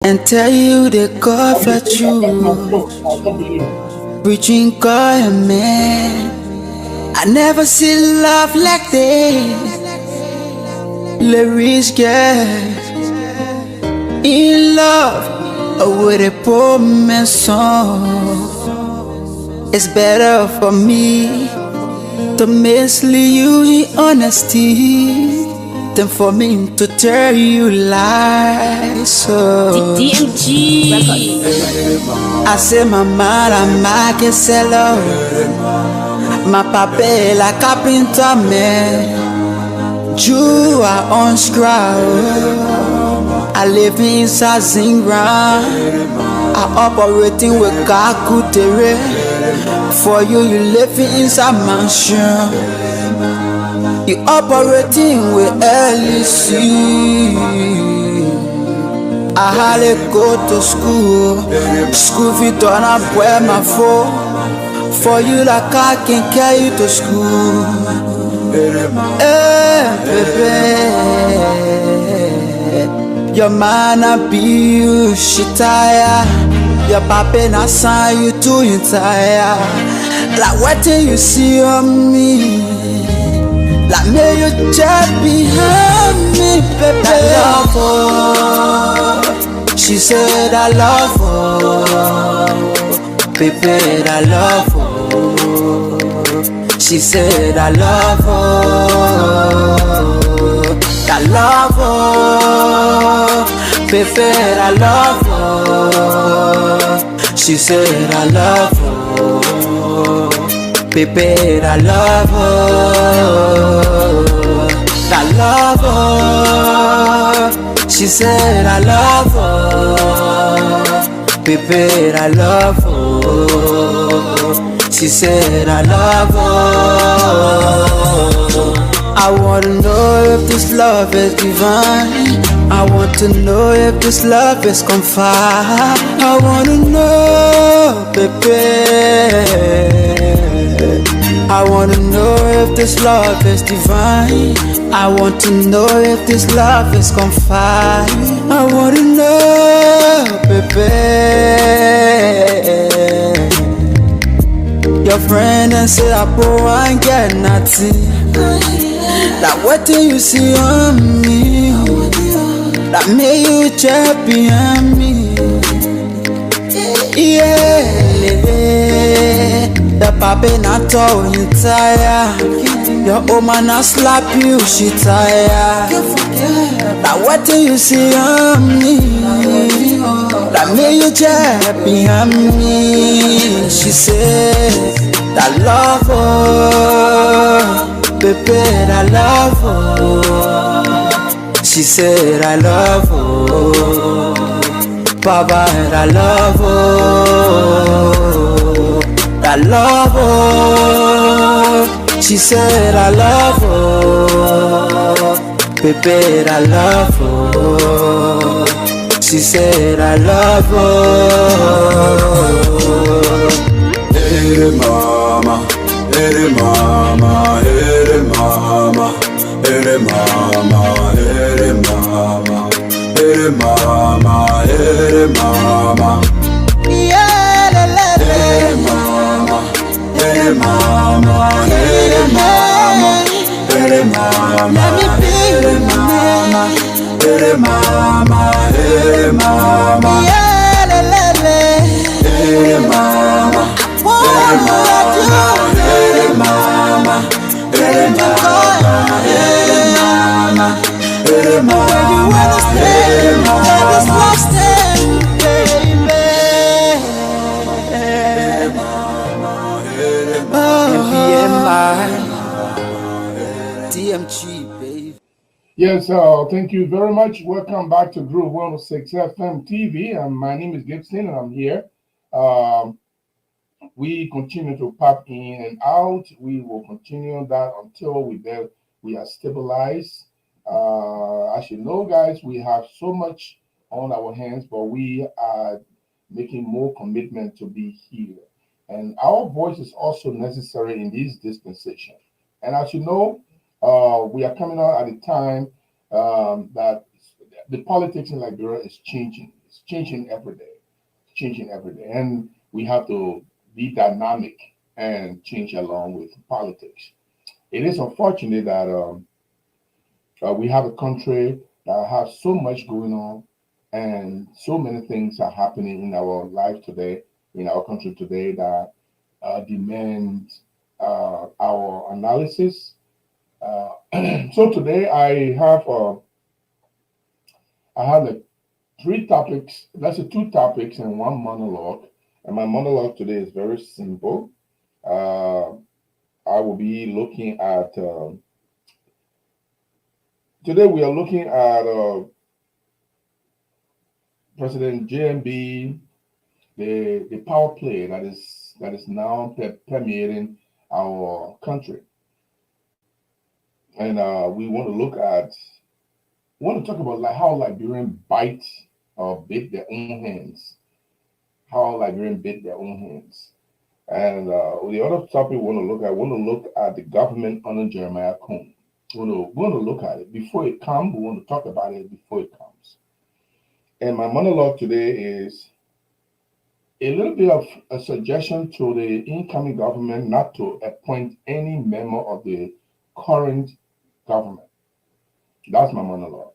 and tell you the God for you, preaching God and man. I never see love like this. Lyrics get in love with a poor man's song. It's better for me to mislead you in honesty than for me to tell you lies. So DMG I say my man, I can sell out. My papa la carpenter man. You are on scroll. I live inside Zingra. I operating with Kakutere. For you, you living inside mansion. You operating with LEC. I hardly go to school. School fees don't have where my phone. For you, like I can carry you to school. Hey, baby. Your man a be you, she tired. Your papa na sign you too entire. Like what do you see on me? Like may you just behind me, baby. I love her. She said I love her. Baby, I love her. She said I love her. I love her. Baby, I love her. She said I love her. Baby, I love her. I love her. She said I love her. Baby, I love her. She said I love her. I wanna know if this love is divine. I want to know if this love is confide. I wanna know, baby. I wanna know if this love is divine. I want to know if this love is confide. I wanna know, baby. Your friend and say I poor and get nothing. That what do you see on me? That made you champion me. Yeah, the papa not told you tired. Your old man not slap you, she tired. That what do you see on me? That made you champion me. She said that love her. Baby, I love her. She said I love her. Papa, I love her. I love her. She said I love her. Baby, I love her. She said I love her. Hey mama, hey mama, hey mama, hey mama, hey mama, hey mama, hey mama. Yeah, la, la, la. Hey mama, hey mama, hey mama, hey mama, Let me be hey mama, hey mama, hey mama. yeah, la, la, la. Hey mama, Hey mama, hey mama, hey mama, hey mama, hey DMG, baby. Yes, thank you very much. Welcome back to Groove 106 FM TV. My name is Gibson and I'm here. We continue to pop in and out. We will continue that until we are stabilized. As you know, guys, we have so much on our hands, but we are making more commitment to be here. And our voice is also necessary in this dispensation. And as you know, we are coming out at a time that the politics in Liberia is changing. It's changing every day, changing every day. And we have to be dynamic and change along with politics. It is unfortunate that we have a country that has so much going on and so many things are happening in our life today, in our country today, that demand our analysis. So today I have like three topics. Let's say two topics and one monologue. And my monologue today is very simple. Uh, I will be looking at today. We are looking at President JMB, the power play that is now permeating our country, and we want to talk about like how Liberian bite or bit their own hands, how Liberian bit their own hands. And the other topic we want to look at the government under Jeremiah Koung. We want to look at it before it comes. We want to talk about it before it comes. And my monologue today is a little bit of a suggestion to the incoming government not to appoint any member of the current government. That's my monologue.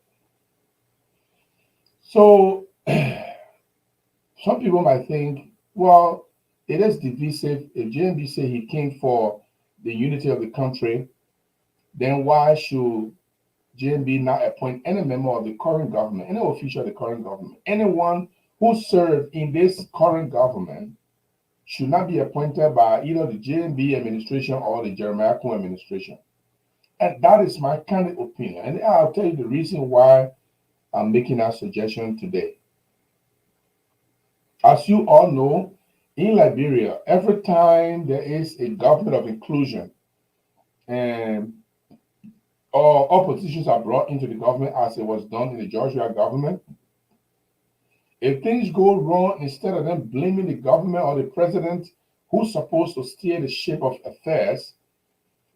So some people might think, well, it is divisive. If JMB say he came for the unity of the country, then why should JMB not appoint any member of the current government, any official of the current government? Anyone who served in this current government should not be appointed by either the JMB administration or the Jeremiah Koung administration. And that is my candid opinion. And I'll tell you the reason why I'm making that suggestion today. As you all know, in Liberia, every time there is a government of inclusion and or oppositions are brought into the government, as it was done in the Georgia government, if things go wrong, instead of them blaming the government or the president who's supposed to steer the ship of affairs,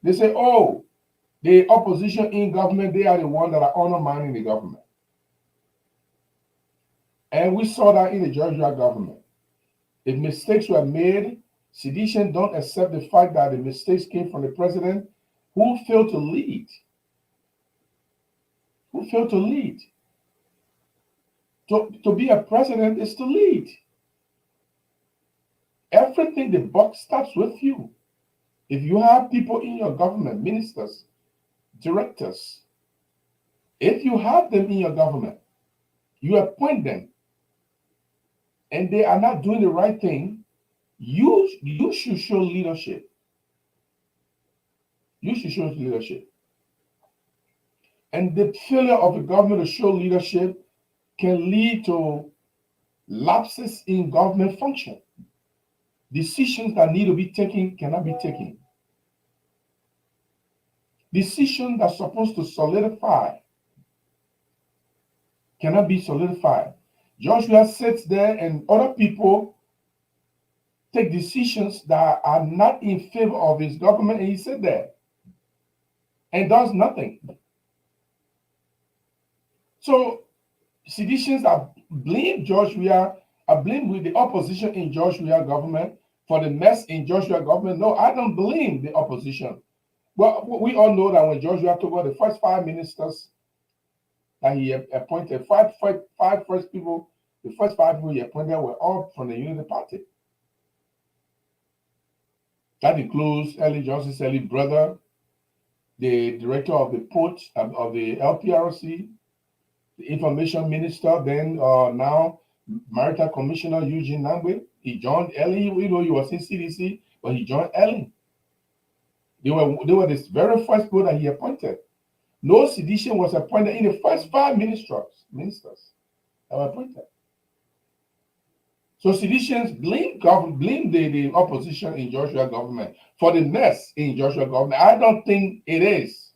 they say, oh, the opposition in government, they are the one that are undermining the government. And we saw that in the Georgia government. If mistakes were made, sedition don't accept the fact that the mistakes came from the president who failed to lead. Who failed to lead. To be a president is to lead. Everything, the buck starts with you. If you have people in your government, ministers, directors, if you have them in your government, you appoint them, and they are not doing the right thing, you should show leadership. You should show leadership. And the failure of the government to show leadership can lead to lapses in government function. Decisions that need to be taken cannot be taken. Decisions that are supposed to solidify cannot be solidified. Joshua sits there and other people take decisions that are not in favor of his government, and he sits there and does nothing. So seditions are blame Joshua, are blamed with the opposition in Joshua government for the mess in Joshua government. No, I don't blame the opposition. Well, we all know that when Joshua took over, the first 5 ministers that he appointed, five first people, the first 5 people he appointed were all from the Unity Party. That includes Ellie Johnson's Ellie brother, the director of the port of the LPRC, the information minister, then now Maritime Commissioner Eugene Nangwe. He joined Ellie, he was in CDC, but he joined Ellie. They were this very first people that he appointed. No sedition was appointed in the first 5 ministers that were appointed. So seditions blame the opposition in Joshua government for the mess in Joshua government. I don't think it is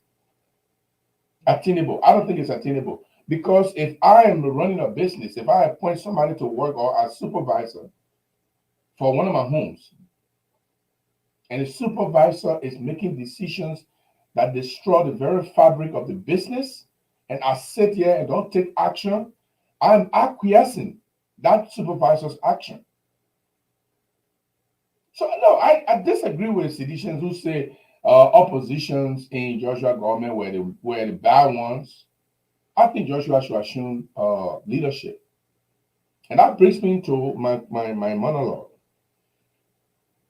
attainable. I don't think it's attainable. Because if I am running a business, if I appoint somebody to work or as supervisor for one of my homes, and the supervisor is making decisions that destroy the very fabric of the business, and I sit here and don't take action, I'm acquiescing that supervisor's action. So no, I disagree with seditionists who say oppositions in Joshua government were the bad ones. I think Joshua should assume leadership. And that brings me to my monologue.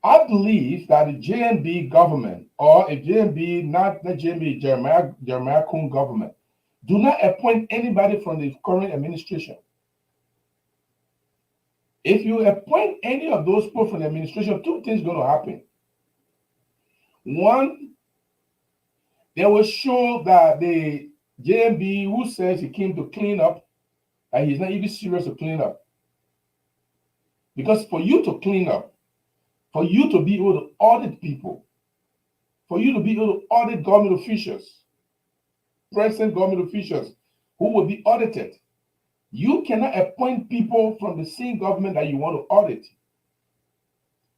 I believe that the JMB government, or a JMB, not the JMB, Jeremiah Koung government, do not appoint anybody from the current administration. If you appoint any of those people from the administration, two things are going to happen. One, they will show that the JMB who says he came to clean up, that he's not even serious to clean up. Because for you to clean up, for you to be able to audit people, for you to be able to audit government officials, present government officials who will be audited, you cannot appoint people from the same government that you want to audit.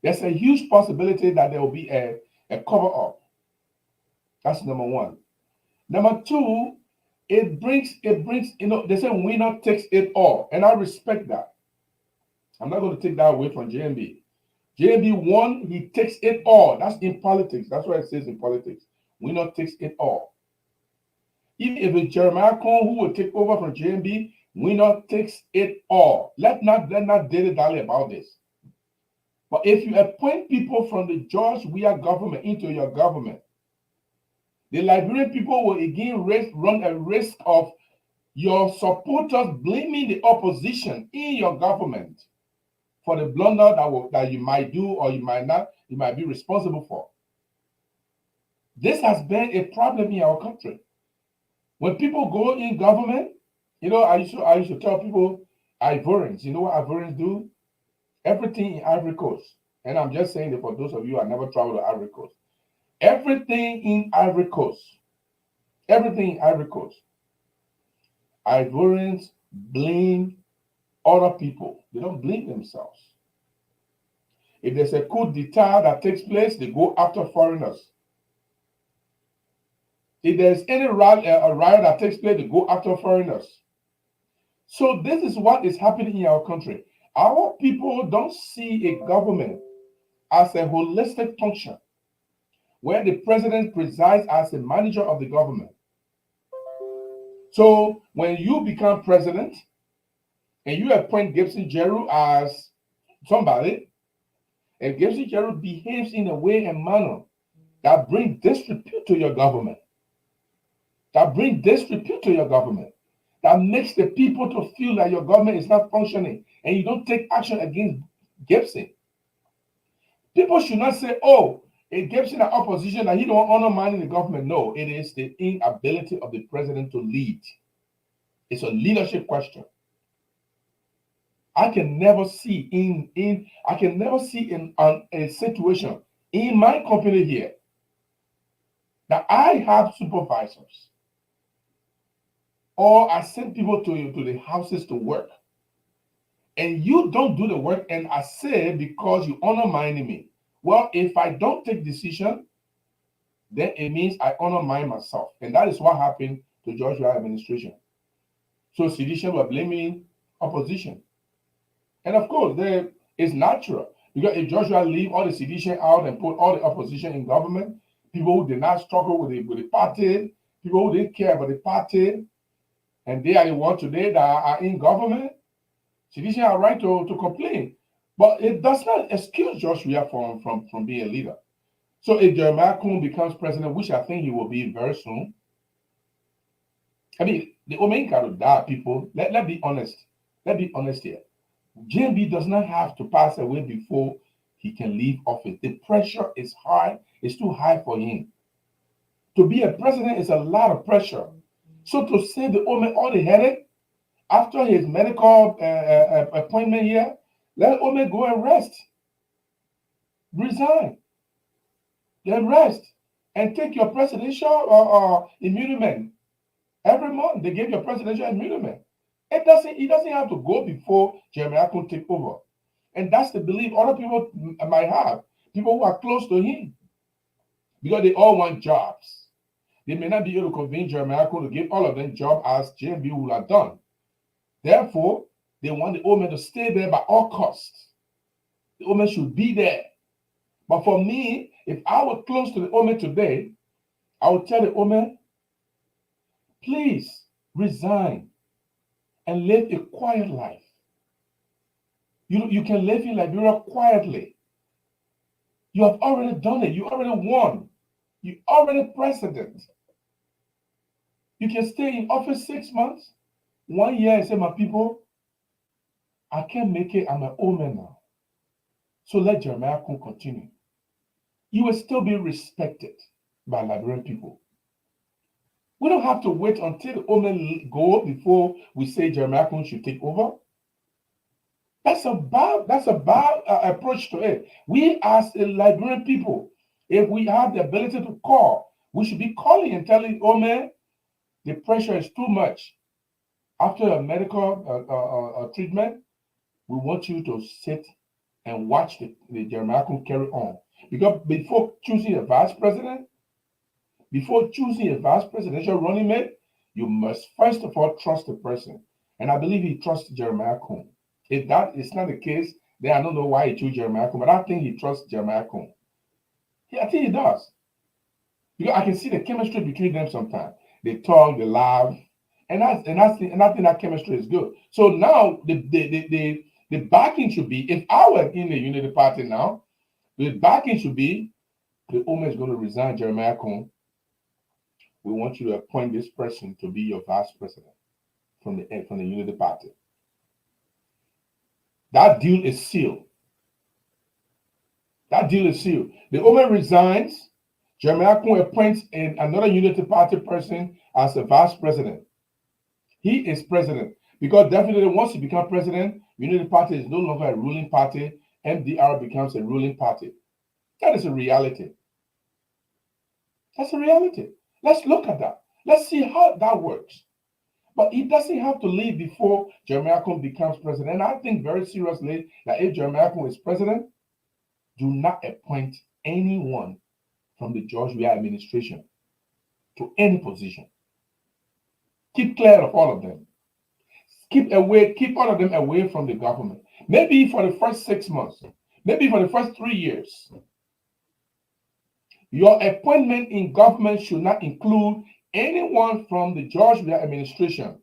There's a huge possibility that there will be a cover-up. That's number one. Number two, it brings, they say winner takes it all. And I respect that. I'm not going to take that away from JMB. JMB won, he takes it all. That's in politics. That's what it says in politics. Winner takes it all. Even if it's Jeremiah Koung who will take over from JMB, winner takes it all. Let's not dilly-dally about this. But if you appoint people from the George Weah government into your government, the Liberian people will again run a risk of your supporters blaming the opposition in your government for the blunder that you might do or you might be responsible for. This has been a problem in our country. When people go in government, I used to tell people, Ivorians, you know what Ivorians do? Everything in Ivory Coast, and I'm just saying that for those of you who have never traveled to Ivory Coast, everything in Ivory Coast, Ivorians blame other people. They don't blame themselves. If there's a coup d'etat that takes place, they go after foreigners. If there's any riot that takes place, they go after foreigners. So this is what is happening in our country. Our people don't see a government as a holistic function where the president presides as a manager of the government. So when you become president and you appoint Gibson Jeru as somebody, and Gibson Jeru behaves in a way and manner that brings disrepute to your government, that makes the people to feel that your government is not functioning and you don't take action against Gibson. People should not say, oh, it Gibson an opposition that he don't honor man in the government. No, it is the inability of the president to lead. It's a leadership question. I can never see in a situation in my company here that I have supervisors or I send people to the houses to work, and you don't do the work, and I say because you undermine me. Well, if I don't take decision, then it means I undermine myself, and that is what happened to Joshua administration. So sedition were blaming opposition, and of course, it's natural because if Joshua leave all the sedition out and put all the opposition in government, people who did not struggle with the party, people who didn't care about the party, and they are the ones today that are in government, sedition are right to complain. But it does not excuse Joshua from being a leader. So if Jeremiah Koung becomes president, which I think he will be very soon, I mean, the Omega got to die, people. Let's be honest. Let's be honest here. JMB does not have to pass away before he can leave office. The pressure is high. It's too high for him. To be a president is a lot of pressure. So to save the Ome all the headache after his medical appointment here, let Ome go and rest. Resign. Then rest. And take your presidential immunity. Every month they give your presidential immunity. He doesn't have to go before Jeremiah Koung take over. And that's the belief other people might have. People who are close to him. Because they all want jobs. They may not be able to convince Jeremiah Koung to give all of them jobs as JMB would have done. Therefore, They want the old man to stay there by all costs. The old man should be there. But for me, if I were close to the old man today, I would tell the old man, please resign and live a quiet life. You can live in Liberia quietly. You have already done it. You already won. You already president. You can stay in office 6 months, 1 year, and say, my people, I can't make it. I'm an old man now. So let Jeremiah Koung continue. You will still be respected by Liberian people. We don't have to wait until the old men go before we say Jeremiah Koung should take over. That's a bad approach to it. We as a Liberian people, if we have the ability to call, we should be calling and telling, oh man, the pressure is too much. After a medical treatment, we want you to sit and watch the Jeremiah Koung carry on. Because before choosing a vice president, before choosing a vice presidential running mate, you must first of all trust the person. And I believe he trusts Jeremiah Koung. If that is not the case, then I don't know why he chose Jeremiah Koung, but I think he trusts Jeremiah Koung. I think he does. Because I can see the chemistry between them sometimes. They talk, they laugh, and I think that chemistry is good. So now the backing should be, if I were in the Unity Party now, the backing should be, the Omer is going to resign Jeremiah Koung. We want you to appoint this person to be your vice president from the Unity Party. That deal is sealed. That deal is sealed. The Omer resigns. Jeremiah Koung appoints another Unity Party person as a vice president. He is president because definitely once he becomes president, Unity Party is no longer a ruling party. MDR becomes a ruling party. That is a reality. That's a reality. Let's look at that. Let's see how that works. But it doesn't have to leave before Jeremiah Koung becomes president. And I think very seriously that if Jeremiah Koung is president, do not appoint anyone from the George Weah administration to any position. Keep clear of all of them. Keep all of them away from the government. Maybe for the first 6 months, maybe for the first 3 years. Your appointment in government should not include anyone from the George Weah administration.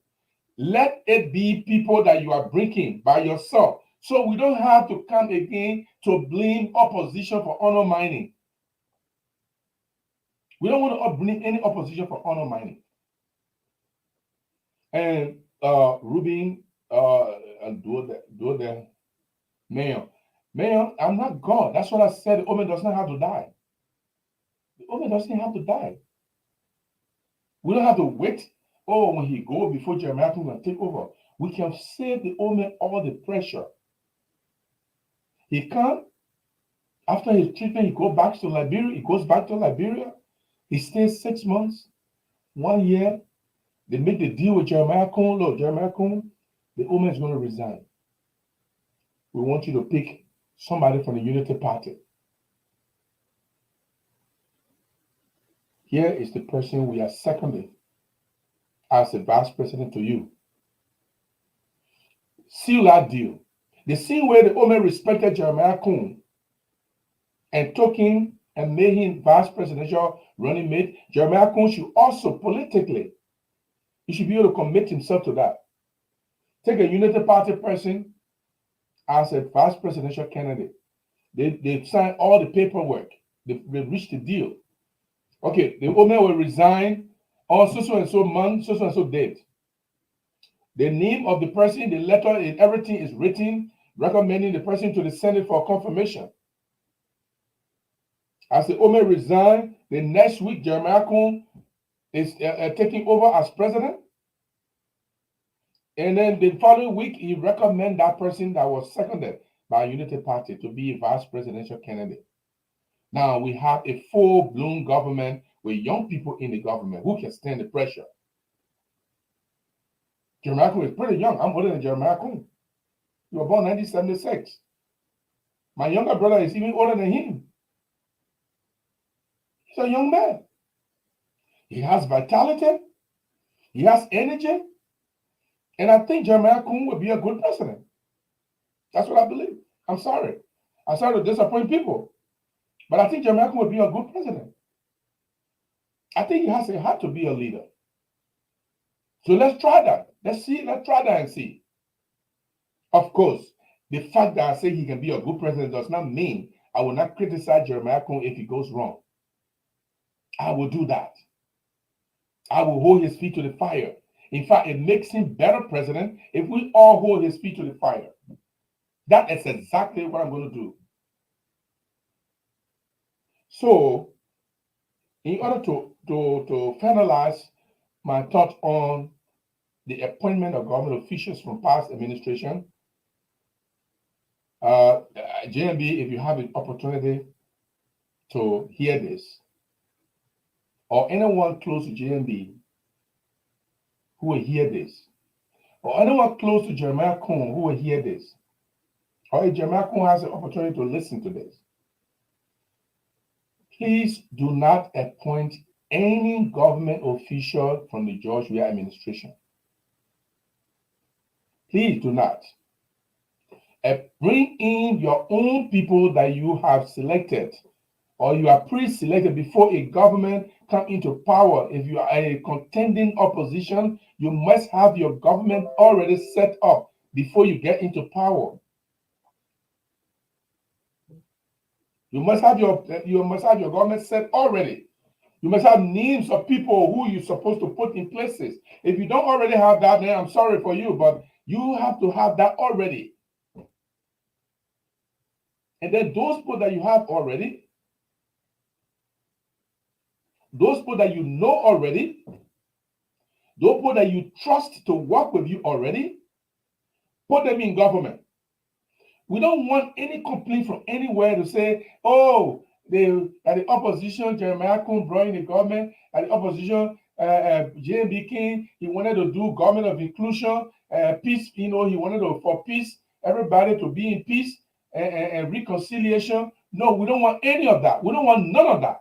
Let it be people that you are bringing by yourself. So we don't have to come again to blame opposition for honor mining. We don't want to blame any opposition for honor mining. And Rubin and do the mayor, I'm not God. That's what I said. The Omen does not have to die. The Omen doesn't have to die. We don't have to wait. Oh, when he go before Jeremiah Koung and take over, we can save the Omen all the pressure. He come after his treatment. He goes back to Liberia. He goes back to Liberia. He stays 6 months, 1 year. They make the deal with Jeremiah Koung. Look, Jeremiah Koung, the Omen is going to resign. We want you to pick somebody from the Unity Party. Here is the person we are seconding as a vice president to you. Seal that deal. The same way the Omen respected Jeremiah Koung and took him and made him vice presidential running mate, Jeremiah Koung should also politically, he should be able to commit himself to that. Take a Unity Party person as a vice presidential candidate. They sign all the paperwork. They reached the deal. Okay, the Omen will resign on so and so month, so and so date. The name of the person, the letter, and everything is written, recommending the person to the Senate for confirmation. As the Omen resign, the next week Jeremiah Koung is taking over as president. And then the following week, he recommend that person that was seconded by Unity Party to be a vice presidential candidate. Now we have a full-blown government with young people in the government who can stand the pressure. Jeremiah Koung is pretty young. I'm older than Jeremiah Koung. He was born in 1976. My younger brother is even older than him. He's a young man. He has vitality. He has energy. And I think Jeremiah Koung would be a good president. That's what I believe. I'm sorry. I'm sorry to disappoint people. But I think Jeremiah Koung would be a good president. I think he had to be a leader. So let's try that. Let's try that and see. Of course, the fact that I say he can be a good president does not mean I will not criticize Jeremiah Koung if he goes wrong. I will do that. I will hold his feet to the fire. In fact, it makes him better president if we all hold his feet to the fire. That is exactly what I'm going to do. So, in order to finalize my thoughts on the appointment of government officials from past administration, JMB, if you have an opportunity to hear this, or anyone close to JMB who will hear this, or anyone close to Jeremiah Koung who will hear this, or if Jeremiah Koung has the opportunity to listen to this, please do not appoint any government official from the George Weah administration. Please do not. Bring in your own people that you have selected or you are pre-selected before a government come into power. If you are a contending opposition, you must have your government already set up before you get into power. You must have your government set already. You must have names of people who you're supposed to put in places. If you don't already have that, then I'm sorry for you, but you have to have that already. And then those people that you have already, those people that you know already, those people that you trust to work with you already, put them in government. We don't want any complaint from anywhere to say, oh, the opposition, Jeremiah Koung brought in the government, at the opposition, JMB King, he wanted to do government of inclusion, peace, he wanted for peace, everybody to be in peace and reconciliation. No, we don't want any of that. We don't want none of that.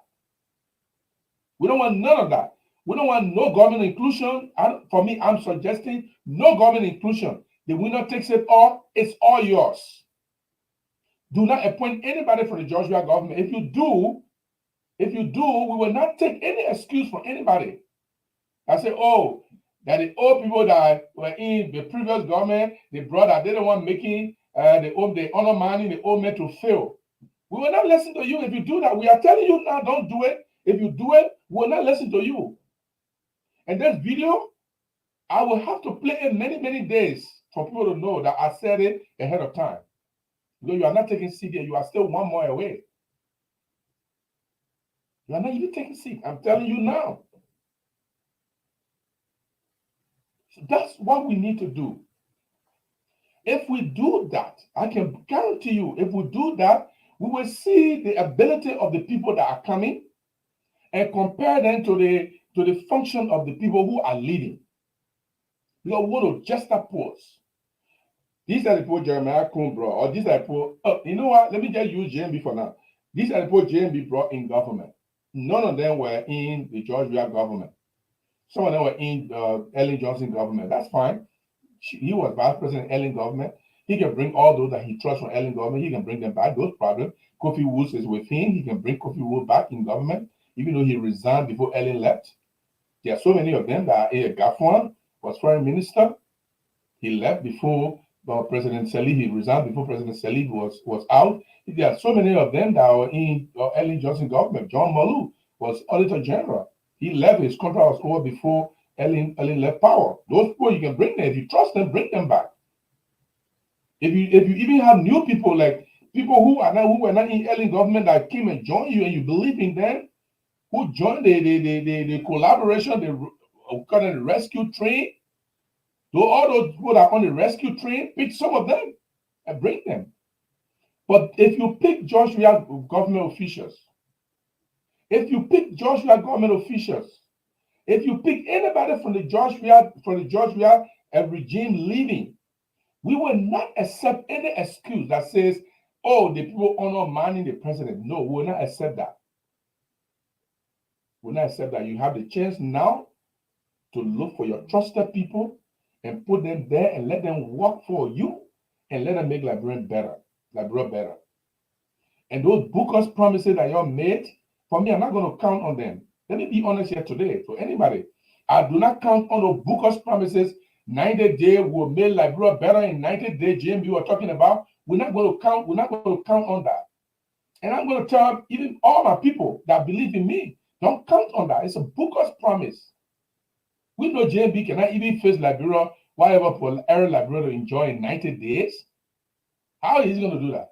We don't want none of that. We don't want no government inclusion. For me, I'm suggesting no government inclusion. The winner takes it all. It's all yours. Do not appoint anybody from the George Weah government. If you do, we will not take any excuse from anybody. I say, oh, that the old people that were in the previous government, they brought that they don't want making the honor money, the old men to fail. We will not listen to you if you do that. We are telling you now, don't do it. If you do it, we will not listen to you. And this video, I will have to play it many, many days for people to know that I said it ahead of time. Because you are not taking seat here, you are still one more away. You are not even taking seat. I'm telling you now. So that's what we need to do. If we do that, I can guarantee you, if we do that, we will see the ability of the people that are coming and compare them to the function of the people who are leading. We are going to just pause. These are the people Jeremiah Koung brought, or these are the people, you know what? Let me just use JMB for now. These are the people JMB brought in government. None of them were in the George Weah government. Some of them were in Ellen Johnson government. That's fine. He was vice president Ellen government. He can bring all those that he trusts from Ellen government. He can bring them back. Those problems. Kofi Woods is with him. He can bring Kofi Woods back in government, even though he resigned before Ellen left. There are so many of them that Gafwan was foreign minister. He left before President Salih. He resigned before President Salih was out. There are so many of them that were in Ellen Johnson government. John Malou was Auditor General. He left. His contract was over before Ellen left power. Those people you can bring them. If you trust them, bring them back. If you even have new people, like people who were not in Ellen government that came and joined you and you believe in them, who joined the collaboration, the rescue train. So all those people that are on the rescue train, pick some of them and bring them. But if you pick George Weah government officials, if you pick anybody from the George Weah regime leaving, we will not accept any excuse that says, oh, the people honor manning the president. No, we will not accept that. We will not accept that. You have the chance now to look for your trusted people and put them there and let them work for you and let them make Liberia better. And those bogus promises that y'all made, for me, I'm not going to count on them. Let me be honest here today for anybody. I do not count on those bogus promises. 90 days will make Liberia better in 90 days. JMB were talking about. We're not going to count on that. And I'm going to tell even all my people that believe in me, don't count on that. It's a bogus promise. We know JMB cannot even face Liberia, whatever for Liberia to enjoy in 90 days. How is he going to do that?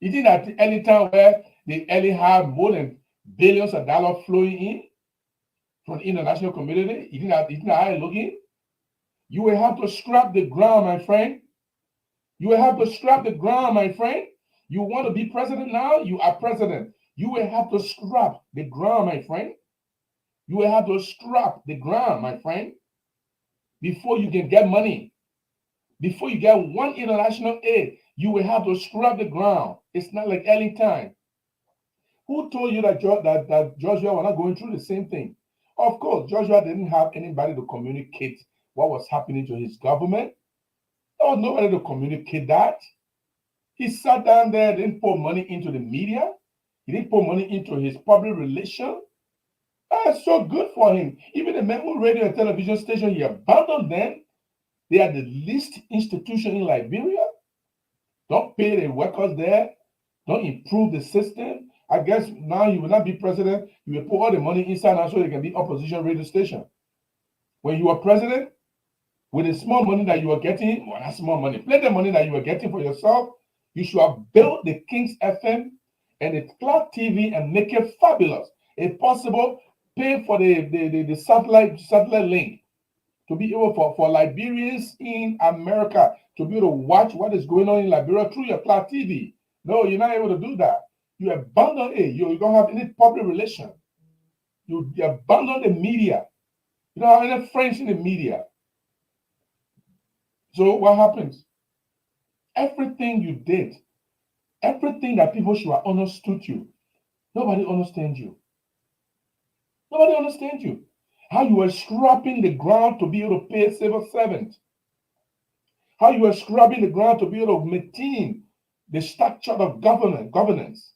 You think that any time where they only have more than billions of dollars flowing in from the international community, you think that how it's looking? You will have to scrap the ground, my friend. You will have to scrap the ground, my friend. You want to be president now? You are president. You will have to scrap the ground, my friend. You will have to scrap the ground, my friend, before you can get money. Before you get one international aid, you will have to scrap the ground. It's not like any time. Who told you that Joshua was not going through the same thing? Of course, Joshua didn't have anybody to communicate what was happening to his government. There was nobody to communicate that. He sat down there, didn't put money into the media. He didn't put money into his public relations. That's so good for him. Even the Memo radio and television station, he abandoned them. They are the least institution in Liberia. Don't pay the workers there. Don't improve the system. I guess now you will not be president. You will put all the money inside now so they can be opposition radio station. When you were president, with the small money that you were getting, well, not small money, plenty of money that you were getting for yourself, you should have built the King's FM and the Cloud TV and make it fabulous. If possible, pay for the satellite link to be able for Liberians in America to be able to watch what is going on in Liberia through your Cloud TV. No, you're not able to do that. You abandon it. You don't have any public relation. You abandon the media. You don't have any friends in the media. So what happens? Everything you did, everything that people should have understood you, nobody understands you. Nobody understands you. How you were scrapping the ground to be able to pay civil servants. How you were scrubbing the ground to be able to maintain the structure of governance.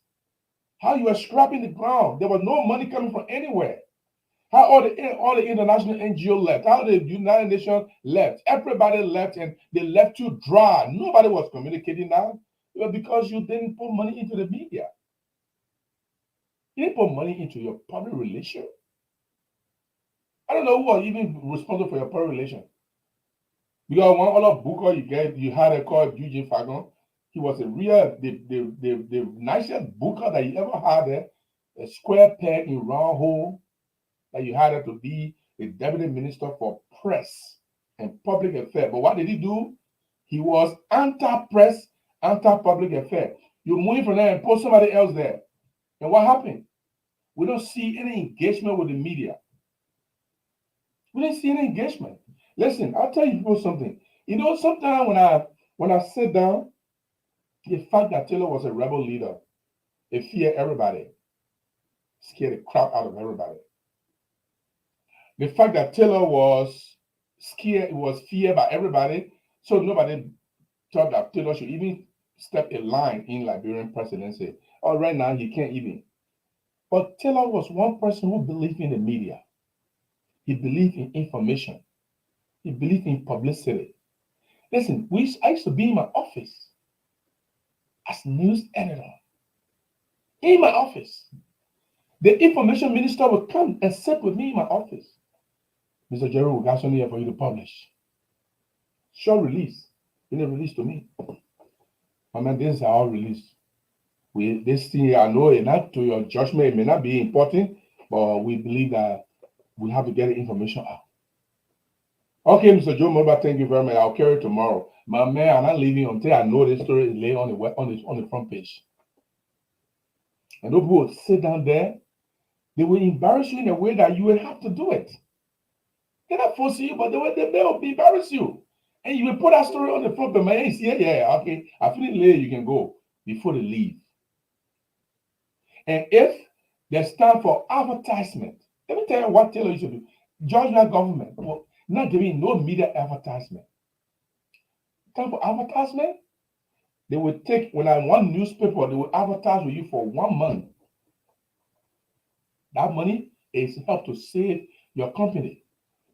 How you were scrapping the ground. There was no money coming from anywhere. How all the international NGO left. How the United Nations left. Everybody left and they left you dry. Nobody was communicating that. It was because you didn't put money into the media. You didn't put money into your public relation. I don't know who was even responsible for your public relation. Because one other booker you had a called Eugene Fagon. He was a real, the nicest booker that you ever had there. A square peg in round hole that you had to be the deputy minister for press and public affairs. But what did he do? He was anti-press, anti-public affairs. You move from there and put somebody else there. And what happened? We don't see any engagement with the media. We didn't see any engagement. Listen, I'll tell you people something. You know, sometimes when I sit down, the fact that Taylor was a rebel leader, it feared everybody. Scared the crap out of everybody. The fact that Taylor was scared, was feared by everybody, so nobody thought that Taylor should even step a line in Liberian presidency. Oh, right now he can't even. But Taylor was one person who believed in the media. He believed in information. He believed in publicity. Listen, I used to be in my office as news editor. In my office. The information minister would come and sit with me in my office. Mr. Jerry, we got something here for you to publish. Short release. He didn't release to me. I mean, this is our release. This thing, I know it not to your judgment, it may not be important, but we believe that we have to get the information out. Okay, Mr. Joe Mobile, thank you very much. I'll carry it tomorrow. My man, I'm not leaving until I know this story is laid on the front page. And those people would sit down there, they will embarrass you in a way that you will have to do it. They're not forcing you, but they will embarrass you. And you will put that story on the front page. Man, yeah, okay, I feel it later, you can go before they leave. And if there's time for advertisement, let me tell you what Taylor used to do. Georgia government, well, not giving no media advertisement. Time for advertisement, they will take, when I want newspaper, they will advertise with you for 1 month. That money is help to save your company.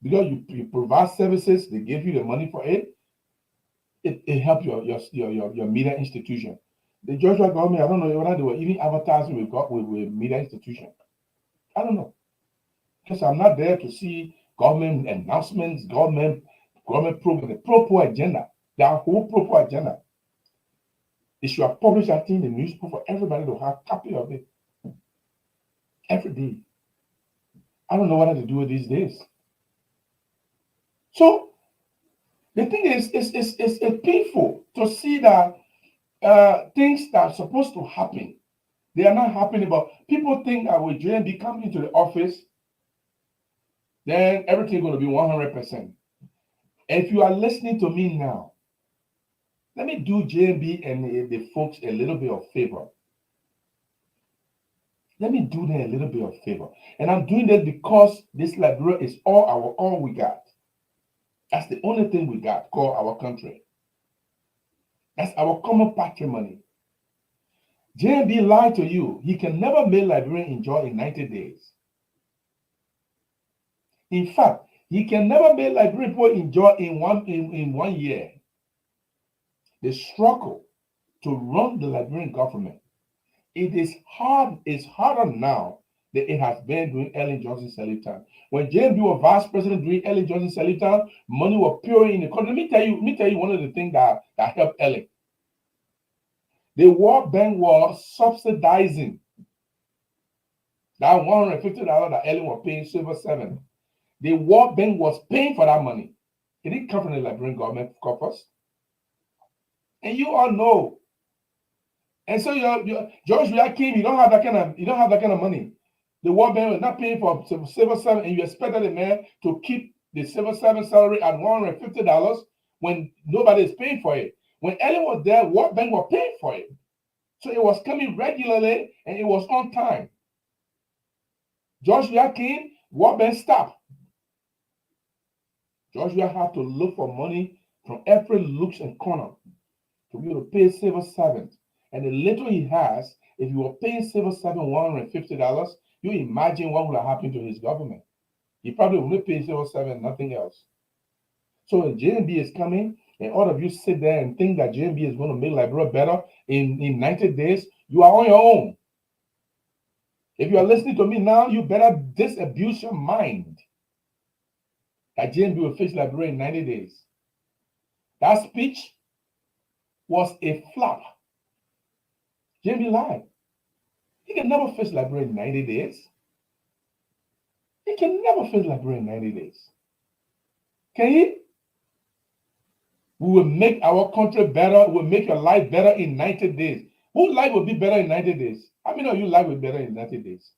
Because you provide services, they give you the money for it. It helps your media institution. The Georgia government, I don't know whether they were even advertising with media institution. I don't know. Because I'm not there to see government announcements, government program, the proper agenda. Their whole proper agenda. They should have published that thing in the newspaper for everybody to have a copy of it. Every day. I don't know what to do with these days. So the thing is, it's painful to see that things that are supposed to happen, they are not happening. But people think that with JMB coming into the office, then everything is going to be 100%. If you are listening to me now, let me do JMB and the folks a little bit of favor. Let me do them a little bit of favor. And I'm doing that because this Liberia is all we got. That's the only thing we got called our country. That's our common patrimony. JMB lied to you. He can never make Liberian enjoy in 90 days. In fact, he can never make Liberian people enjoy in 1 year. The struggle to run the Liberian government, it is hard. It's harder now than it has been during Ellen Johnson's time. When JMB was vice president during Ellen Johnson's time, money was pouring in the country. Let me tell you one of the things that helped Ellen. The World Bank was subsidizing that $150 that Ellen was paying Silver 7. The World Bank was paying for that money. It didn't come from the Liberian government coffers. And you all know. And so George Koung, you don't have that kind of money. The World Bank was not paying for Silver 7, and you expected the man to keep the Silver 7 salary at $150 when nobody is paying for it. When Ellen was there, World Bank was paying for it. So it was coming regularly and it was on time. George Koung, World Bank stopped. George had to look for money from every nook and corner to be able to pay Silver 7. And the little he has, if you were paying Silver 7 $150, you imagine what would have happened to his government. He probably would pay Silver 7, nothing else. So when JMB is coming, and all of you sit there and think that JMB is going to make Liberia better in 90 days, you are on your own. If you are listening to me now, you better disabuse your mind that JMB will fix Liberia in 90 days. That speech was a flop. JMB lied. He can never fix Liberia in 90 days. He can never fix Liberia in 90 days. Can he? We will make our country better. We'll make your life better in 90 days. Whose life will be better in 90 days? How many of you life will be better in 90 days?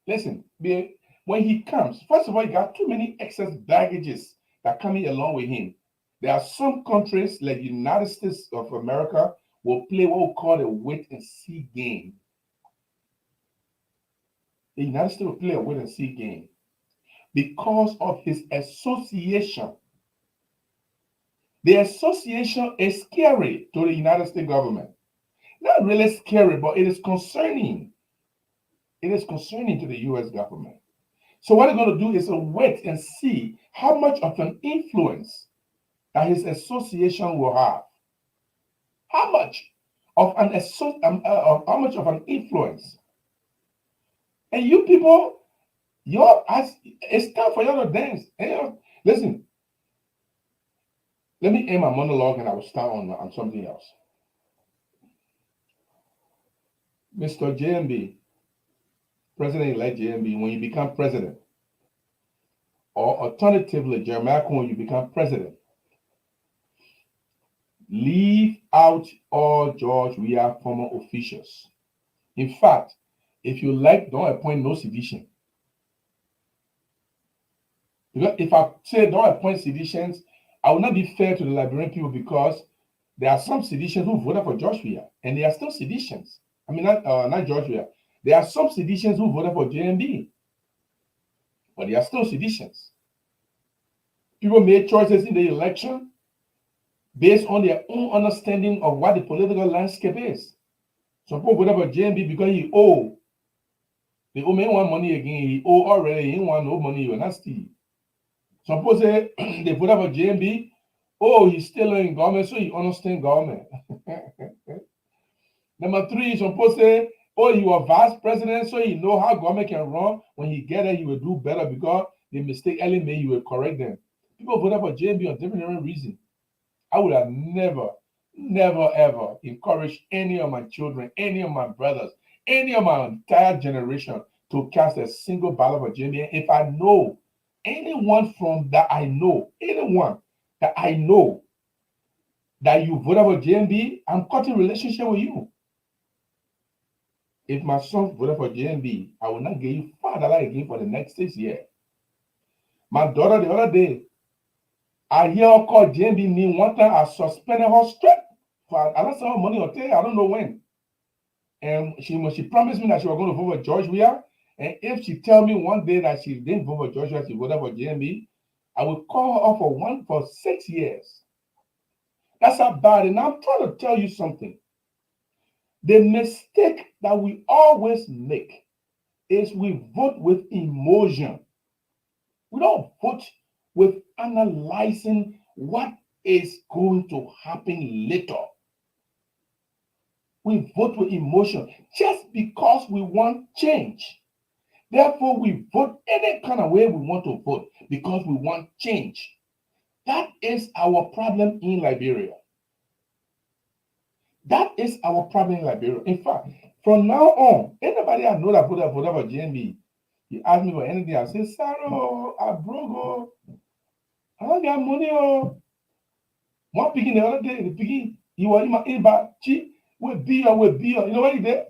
Listen, when he comes, first of all, he got too many excess baggages that coming along with him. There are some countries like the United States of America will play what we call a wait and see game. The United States will play a wait and see game because of his association. The association is scary to the United States government. Not really scary, but it is concerning. It is concerning to the U.S. government. So what they're going to do is wait and see how much of an influence that his association will have. How much of an influence? And you people, it's time for you to dance. Listen. Let me end my monologue and I will start on something else. Mr. JMB, President-elect JMB, when you become president, or alternatively, Jeremiah Koung, when you become president, leave out all George Weah former officials. In fact, if you like, don't appoint no sedition. Because if I say don't appoint seditions, I will not be fair to the Liberian people because there are some seditions who voted for George Weah, and they are still seditions. I mean, not George Weah. There are some seditions who voted for JMB. but they are still seditions. People made choices in the election based on their own understanding of what the political landscape is. Some people vote for JMB because he owe. The owe man want money again. He owe already. He want no money. You're not steal. Some people say they vote for JMB. Oh, he's still in government, so he understands government. Number three, some people say, oh, he was vice president, so he know how government can run. When he get there, he will do better because the mistake Ellie made, he will correct them. People vote for JMB on different reasons. I would have never, ever encouraged any of my children, any of my brothers, any of my entire generation to cast a single ballot for JMB. If I know anyone from that I know, anyone that I know that you voted for JMB, I'm cutting relationship with you. If my son voted for JMB, I will not give you $5 again for the next 6 years. My daughter the other day, I hear her call JMB name one time. I suspended her straight for I lost her money or I don't know when. And she promised me that she was going to vote for George Weah. And if she tell me one day that she didn't vote for George Weah, she voted for JMB, I will call her off for 6 years. That's how bad. And I'm trying to tell you something. The mistake that we always make is we vote with emotion. We don't vote with analyzing what is going to happen later. We vote with emotion just because we want change. Therefore, we vote any kind of way we want to vote because we want change. That is our problem in Liberia. That is our problem in Liberia. In fact, from now on, anybody I know that voted for JMB, he asked me for anything, I say, Saro, I broke, I don't get money. One picking the other day, the picking, he was in my inbox, with beer. You know what he did?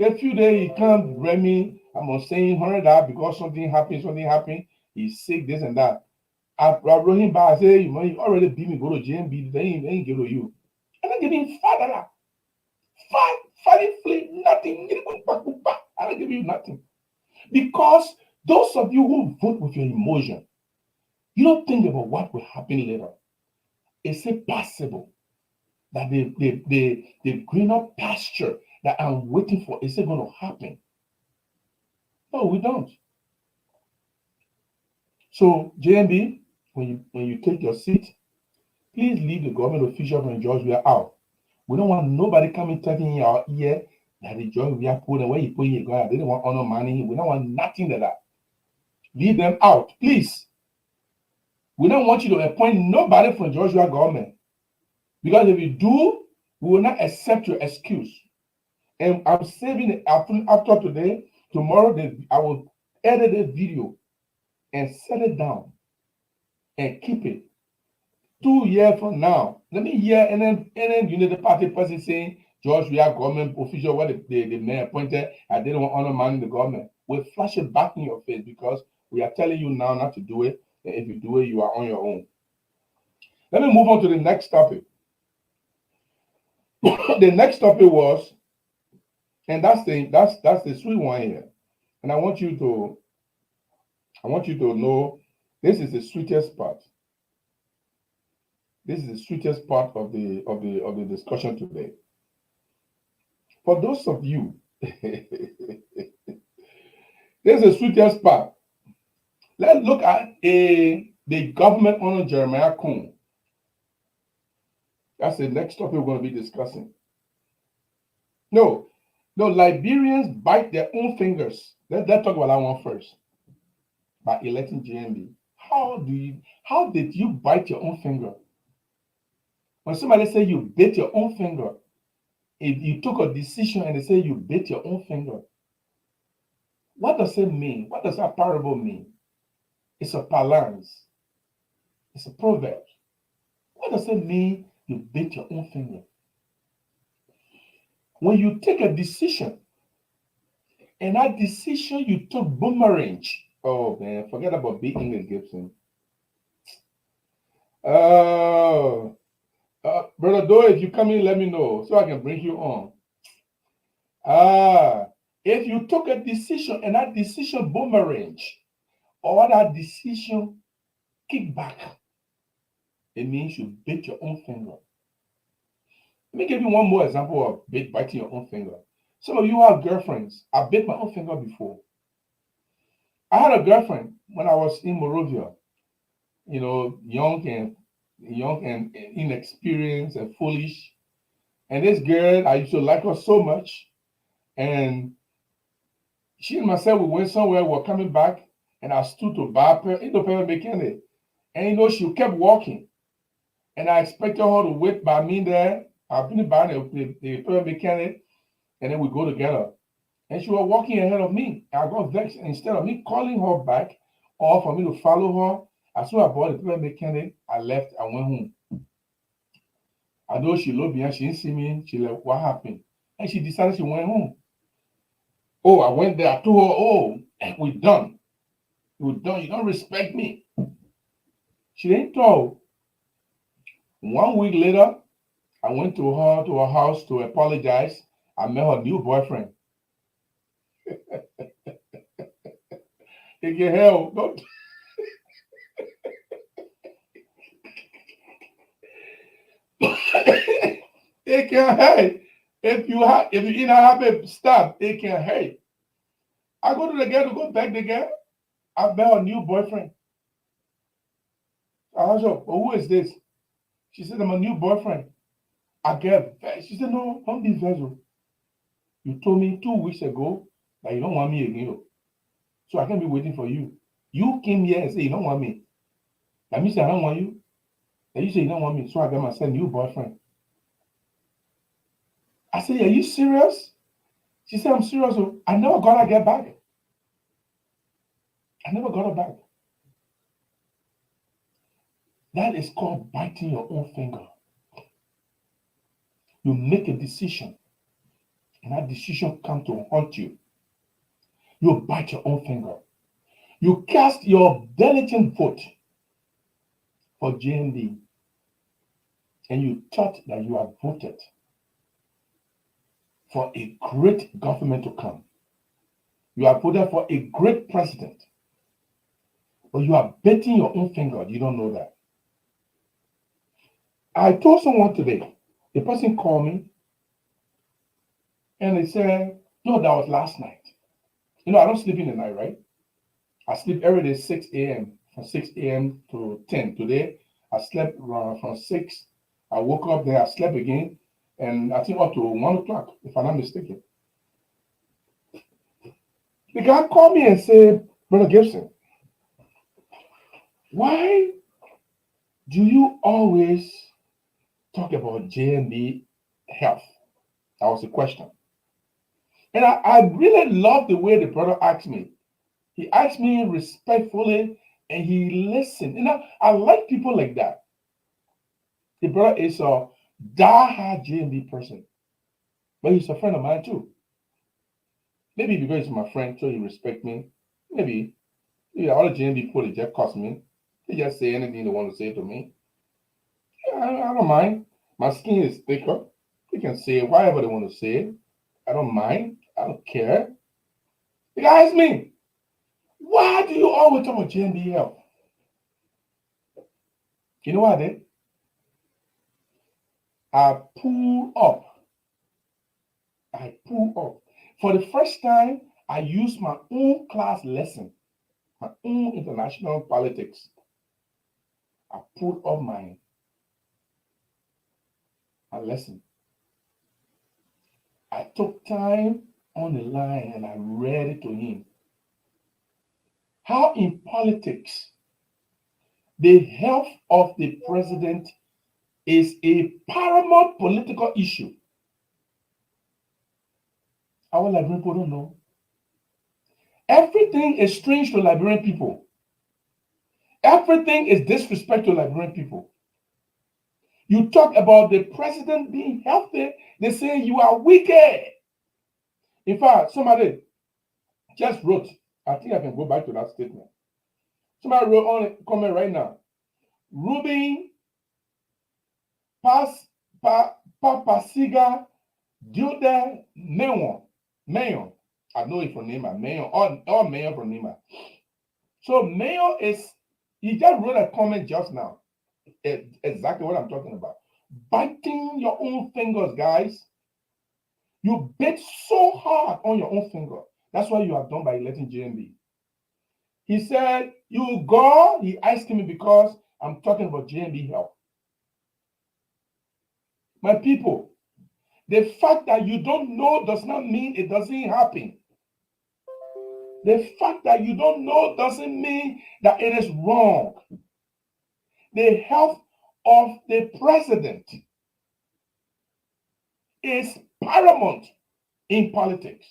A few days he come bring me, I'm saying $100 because something happened. He's sick, this and that. I brought him back, I say, you already beat me, go to JMB, they ain't give to you. And I give him $5. Fighting flip, nothing. I don't give you nothing. Because those of you who vote with your emotion, you don't think about what will happen later. Is it possible that the greener pasture that I'm waiting for, is it going to happen? No, we don't. So, JMB, when you take your seat, please leave the government official from George Weah out. We don't want nobody coming talking in our ear that the George Weah put and where he put it, God, they don't want honor money. We don't want nothing like that. Leave them out, please. We don't want you to appoint nobody from George Weah government. Because if you do, we will not accept your excuse. And I'm saving it after today. Tomorrow, I will edit the video and set it down and keep it. 2 years from now, let me hear and then the party person saying George Weah government official what the mayor appointed, I didn't want honor man in the government. We'll flash it back in your face because we are telling you now not to do it. And if you do it, you are on your own. Let me move on to the next topic. The next topic was, and that's the sweet one here. And I want you to know this is the sweetest part. This is the sweetest part of the discussion today. For those of you, this is the sweetest part. Let's look at the government under Jeremiah Koung. That's the next topic we're going to be discussing. No, Liberians bite their own fingers. Let's talk about that one first. By electing JMB. How did you bite your own finger? When somebody say you bit your own finger, if you took a decision and they say you bit your own finger, what does it mean? What does that parable mean? It's a parlance. It's a proverb. What does it mean you bit your own finger? When you take a decision and that decision you took boomerang. Oh man, forget about B. English Gibson. Brother Doe, if you come in, let me know so I can bring you on. If you took a decision and that decision boomerang, or that decision kick back, it means you bit your own finger. Let me give you one more example of biting your own finger. Some of you have girlfriends. I bit my own finger before. I had a girlfriend when I was in Morovia, young and inexperienced and foolish. And this girl, I used to like her so much. And she and myself, we went somewhere, we were coming back, and I stood to buy her mechanic. And she kept walking. And I expected her to wait by me there. I've been by the mechanic, and then we go together. And she was walking ahead of me. I got vexed. Instead of me calling her back or for me to follow her, as soon as I bought the paper mechanic, I left. I went home. I know she loved me and she didn't see me. She like, what happened? And she decided she went home. Oh, I went there. I told her, oh, we're done. We're done. You don't respect me. She didn't talk. 1 week later, I went to her house to apologize. I met her new boyfriend. It can help. Don't. It can hurt. If you in a habit, stop. It can hurt. I go to the girl to go back the girl. I met her new boyfriend. I asked her, well, who is this? She said, I'm a new boyfriend. I get vexed. She said, no, don't be vexed. You told me 2 weeks ago that you don't want me again. So I can't be waiting for you. You came here and said you don't want me. That means I don't want you. And you say you don't want me. So I got myself a new boyfriend. I said, are you serious? She said, I'm serious. I never got her get back. I never got her back. That is called biting your own finger. You make a decision, and that decision comes to haunt you. You bite your own finger. You cast your diligent vote for JND, and you thought that you have voted for a great government to come. You have voted for a great president, but you are biting your own finger. You don't know that. I told someone today, the person called me, and they said, no, that was last night. I don't sleep in the night, right? I sleep every day 6 a.m. from 6 a.m. to 10. Today, I slept from 6. I woke up there, I slept again, and I think up to 1 o'clock, if I'm not mistaken. The guy called me and said, Brother Gibson, why do you always talk about JNB health? That was the question. And I really love the way the brother asked me. He asked me respectfully and he listened. I like people like that. The brother is a die-hard JNB person, but he's a friend of mine too. Maybe because he's my friend, so he respects me. Maybe all the JNB people, they just cuss me. They just say anything they want to say to me. Yeah, I don't mind. My skin is thicker. They can say whatever they want to say. I don't mind. I don't care. The guy asked me, why do you always talk about JNB health? You know what I did? I pulled up. For the first time, I used my own class lesson, my own international politics. I pulled up my lesson. I took time on the line and I read it to him. How in politics, the health of the president is a paramount political issue. Our Liberian people don't know. Everything is strange to Liberian people. Everything is disrespect to Liberian people. You talk about the president being healthy, they say you are wicked. In fact, somebody just wrote, I think I can go back to that statement. Somebody wrote on a comment right now. Ruben Papasiga Dilde Mayon. I know it from Nima. Mayon or Mayon from Nima. So Mayo he just wrote a comment just now. Exactly what I'm talking about. Biting your own fingers, guys. You bit so hard on your own finger. That's why you are done by electing JMB. He said, you go, he asked me because I'm talking about JMB health. My people, the fact that you don't know does not mean it doesn't happen. The fact that you don't know doesn't mean that it is wrong. The health of the president is paramount in politics.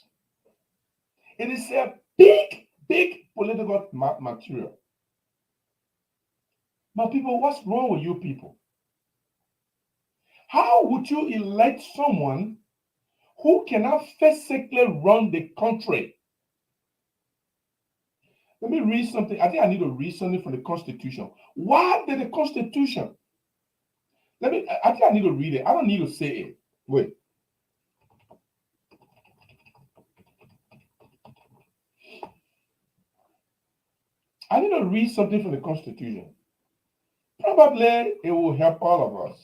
It is a big, big political material. But people, what's wrong with you people? How would you elect someone who cannot physically run the country? Let me read something. I think I need to read something from the Constitution. Why did the Constitution? I think I need to read it. I don't need to say it. Wait. I need to read something from the Constitution. Probably it will help all of us.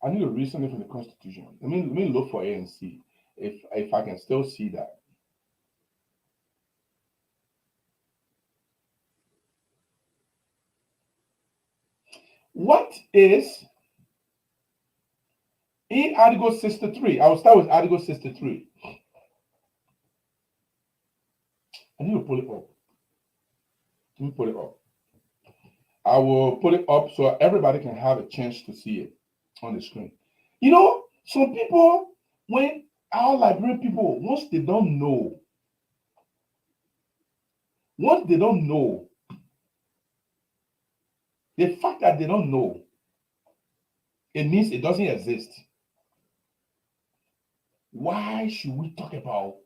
I need to read something from the Constitution. Let me look for it and see if I can still see that. What is in Article 63? I will start with Article 63. I need to pull it up. Let me pull it up. I will put it up so everybody can have a chance to see it on the screen. You know, some people, when our Liberian people, once they don't know, the fact that they don't know, it means it doesn't exist. Why should we talk about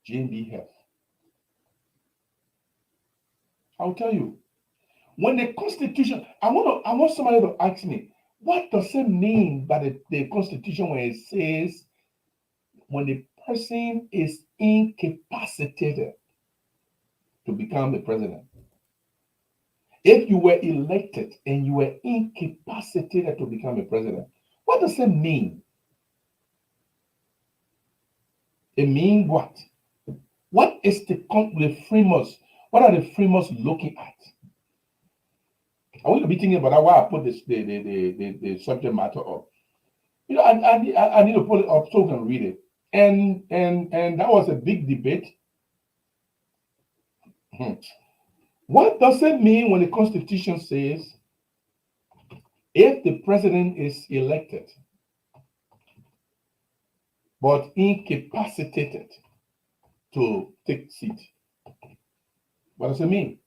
JMB health? I'll tell you. When the Constitution, I want somebody to ask me, what does it mean by the Constitution when it says when the person is incapacitated to become the president? If you were elected and you were incapacitated to become a president, what does it mean? It means what? What is the framers? What are the framers looking at? I want to be thinking about that while I put the subject matter up. You know, I need to pull it up so we can read it. And that was a big debate. What does it mean when the Constitution says if the president is elected but incapacitated to take seat? What does it mean?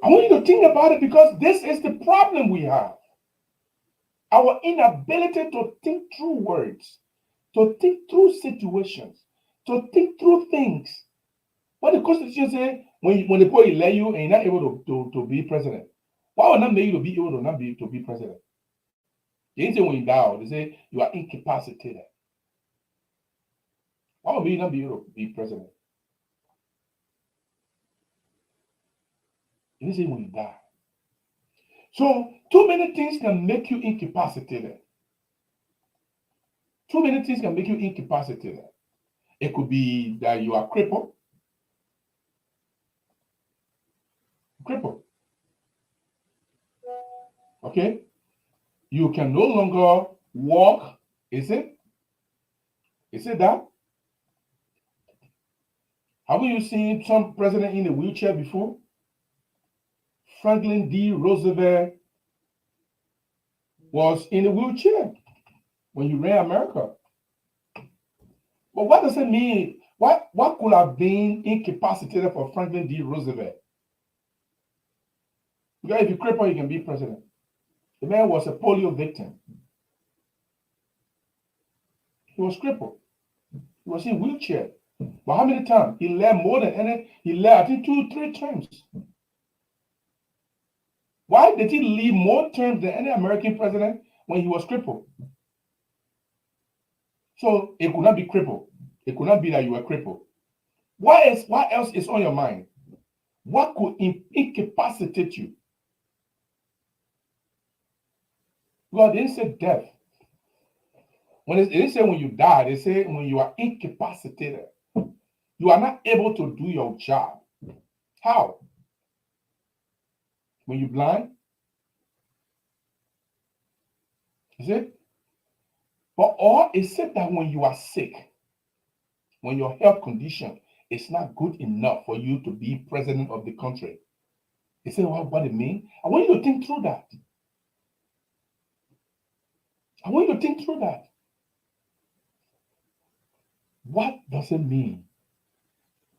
I want you to think about it because this is the problem we have. Our inability to think through words, to think through situations, to think through things. What the Constitution says, when the people elect you and you're not able to be president, why would not make you to be able to not be to be president? They didn't say when you die, they say you are incapacitated. Why would you not be able to be president? They didn't say when you die. So too many things can make you incapacitated. Too many things can make you incapacitated. It could be that you are crippled. Okay? You can no longer walk. Is it? Is it that? Haven't you seen some president in a wheelchair before? Franklin D. Roosevelt was in a wheelchair when he ran America. But what does it mean? What could have been incapacitated for Franklin D. Roosevelt? Because if you cripple, you can be president. The man was a polio victim. He was crippled. He was in a wheelchair. But how many times? He led more than any, he led, I think, 2-3 terms. Why did he lead more terms than any American president when he was crippled? So it could not be crippled. It could not be that you were crippled. What else is on your mind? What could incapacitate you? God didn't say death. When it didn't say when you die, they say when you are incapacitated. You are not able to do your job. How? When you're blind? Is it? Or is it that when you are sick, when your health condition is not good enough for you to be president of the country? Is that what it means? I want you to think through that. I want you to think through that. What does it mean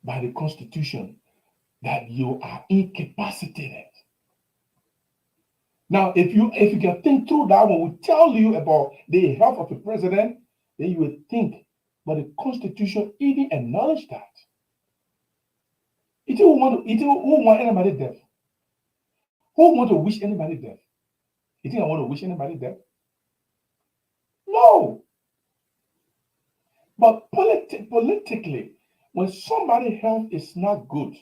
by the Constitution that you are incapacitated? Now, if you can think through that, when we tell you about the health of a president, then you will think, but the Constitution even acknowledge that. It who want anybody death? Who want to wish anybody death? You think I want to wish anybody death? No. But politically, when somebody's health is not good,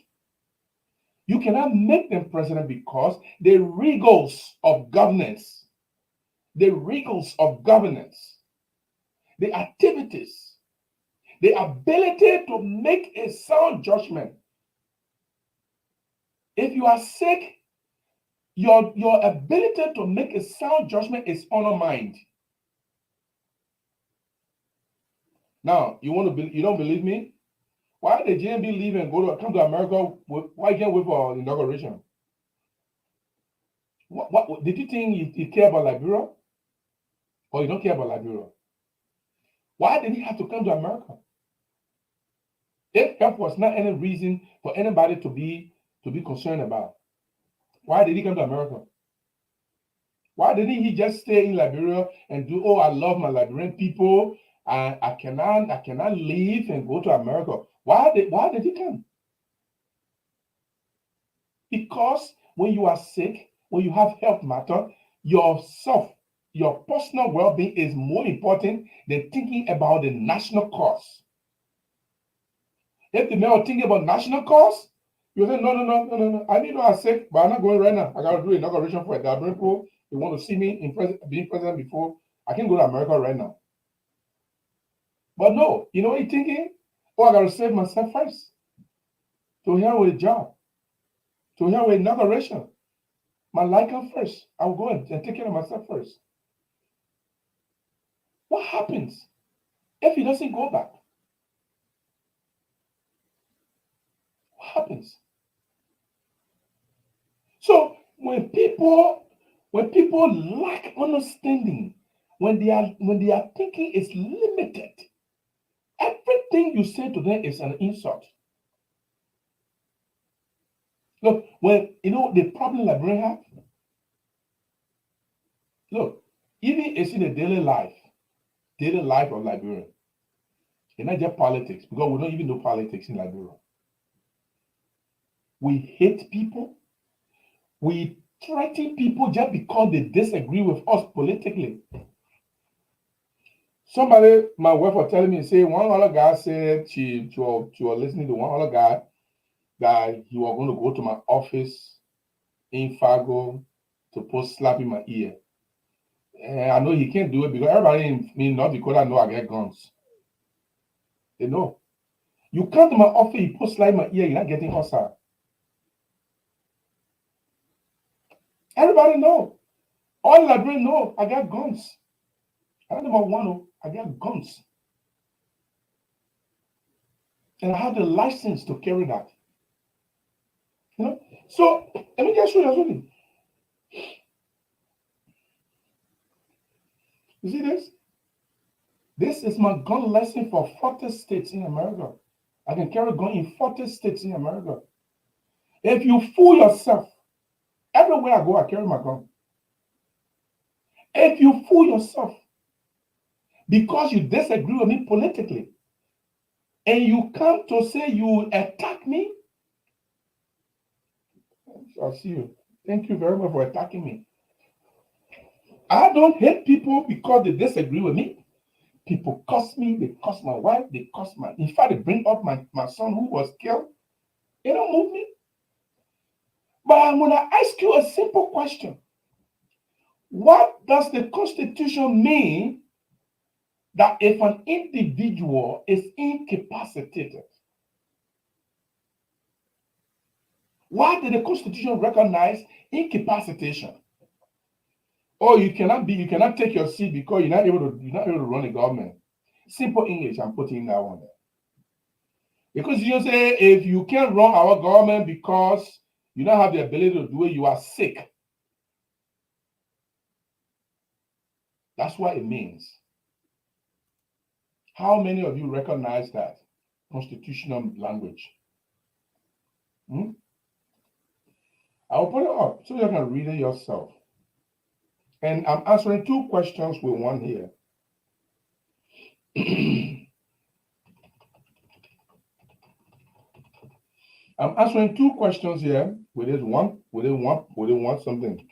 you cannot make them president because the rigors of governance, the activities, the ability to make a sound judgment. If you are sick, your ability to make a sound judgment is undermined. Now, you don't believe me? Why did JMB leave and come to America? Why can't wait for inauguration? What did you think you care about Liberia? Or you don't care about Liberia? Why did he have to come to America? If health was not any reason for anybody to be concerned about, why did he come to America? Why didn't he just stay in Liberia and do, oh, I love my Liberian people, and I cannot leave and go to America? Why did he come? Because when you are sick, when you have health matter, yourself, your personal well-being is more important than thinking about the national cause. If the man are thinking about national cause, you say, no. I need to be sick, but I'm not going right now. I got to do inauguration for the people. They want to see me being president before. I can go to America right now. But no, you know what you're thinking? Oh, I got to save myself first. To here with a job. To here with inauguration. My life comes first. I will go and take care of myself first. What happens if he doesn't go back? What happens? So when people lack understanding, when their thinking is limited, everything you say to them is an insult. Look, when you know the problem Liberians have, look, even it's in the daily life of Liberia. It's not just politics, because we don't even know politics in Liberia. We hate people. We threaten people just because they disagree with us politically. Somebody, my wife was telling me, say one other guy said she was listening to one other guy that he was going to go to my office in Fargo to put slap in my ear. And I know he can't do it because everybody in North Dakota know I get guns. They know. You come to my office, you put slap in my ear, you're not getting hostile. Everybody know. All Liberians know I got guns. I don't know about one, I got guns. And I have the license to carry that. You know? So let me just show you something. You see this? This is my gun license for 40 states in America. I can carry a gun in 40 states in America. If you fool yourself, everywhere I go, I carry my gun. If you fool yourself because you disagree with me politically, and you come to say you attack me, I'll see you. Thank you very much for attacking me. I don't hate people because they disagree with me. People cuss me, they cuss my wife, they cuss my, in fact, they bring up my son who was killed. It don't move me. But I'm going to ask you a simple question. What does the Constitution mean that if an individual is incapacitated? Why did the Constitution recognize incapacitation? Oh, you cannot take your seat because you're not able to run the government. Simple English, I'm putting that one there. Because you say if you can't run our government because you don't have the ability to do it, you are sick. That's what it means. How many of you recognize that constitutional language? I will put it up so you can read it yourself. And I'm answering two questions with one here. I'm answering two questions here with this one. With one something.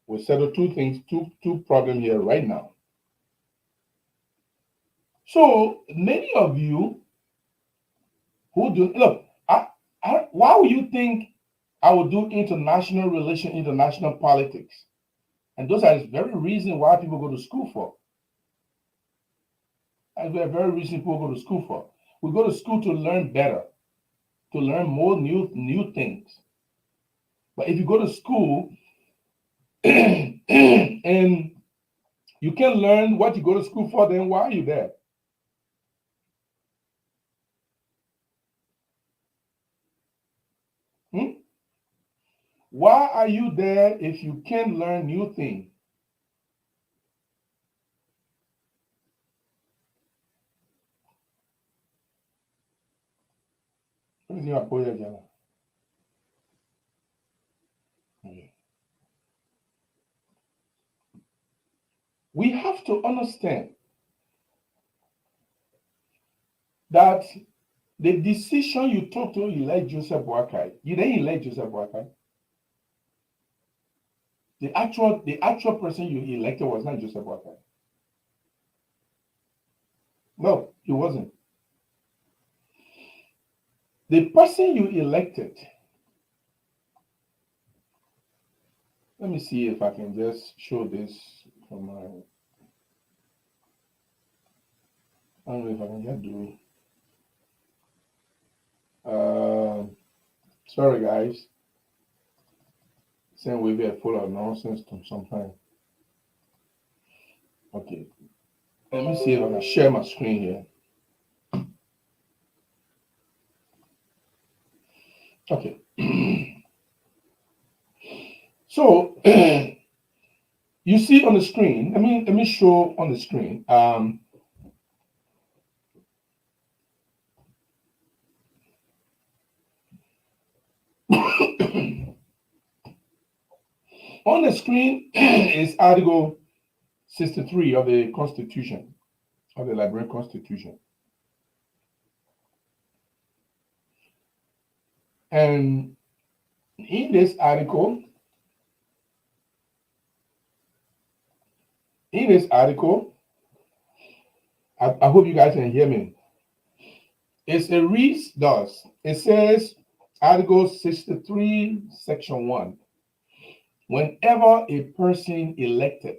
We'll settle two things, two problems here right now. So many of you who do look, why would you think I would do international relations, international politics? And those are the very reason why people go to school for. That's the very reason people go to school for. We go to school to learn better, to learn more new things. But if you go to school and you can't learn what you go to school for, then why are you there? Why are you there if you can't learn new things? We have to understand that the decision you took to elect Joseph BOAKAI, you didn't elect Joseph BOAKAI. The actual person you elected was not Joseph BOAKAI. No, he wasn't. The person you elected, let me see if I can just show this from my, I don't know if I can just do. Sorry guys. Saying we be full of nonsense sometimes. Okay. Let me see if I can share my screen here. Okay. So you see on the screen, let me show on the screen. On the screen is Article 63 of the Constitution, of the Liberian Constitution. And in this article, I hope you guys can hear me. It reads thus. It says, Article 63, Section 1. Whenever a person elected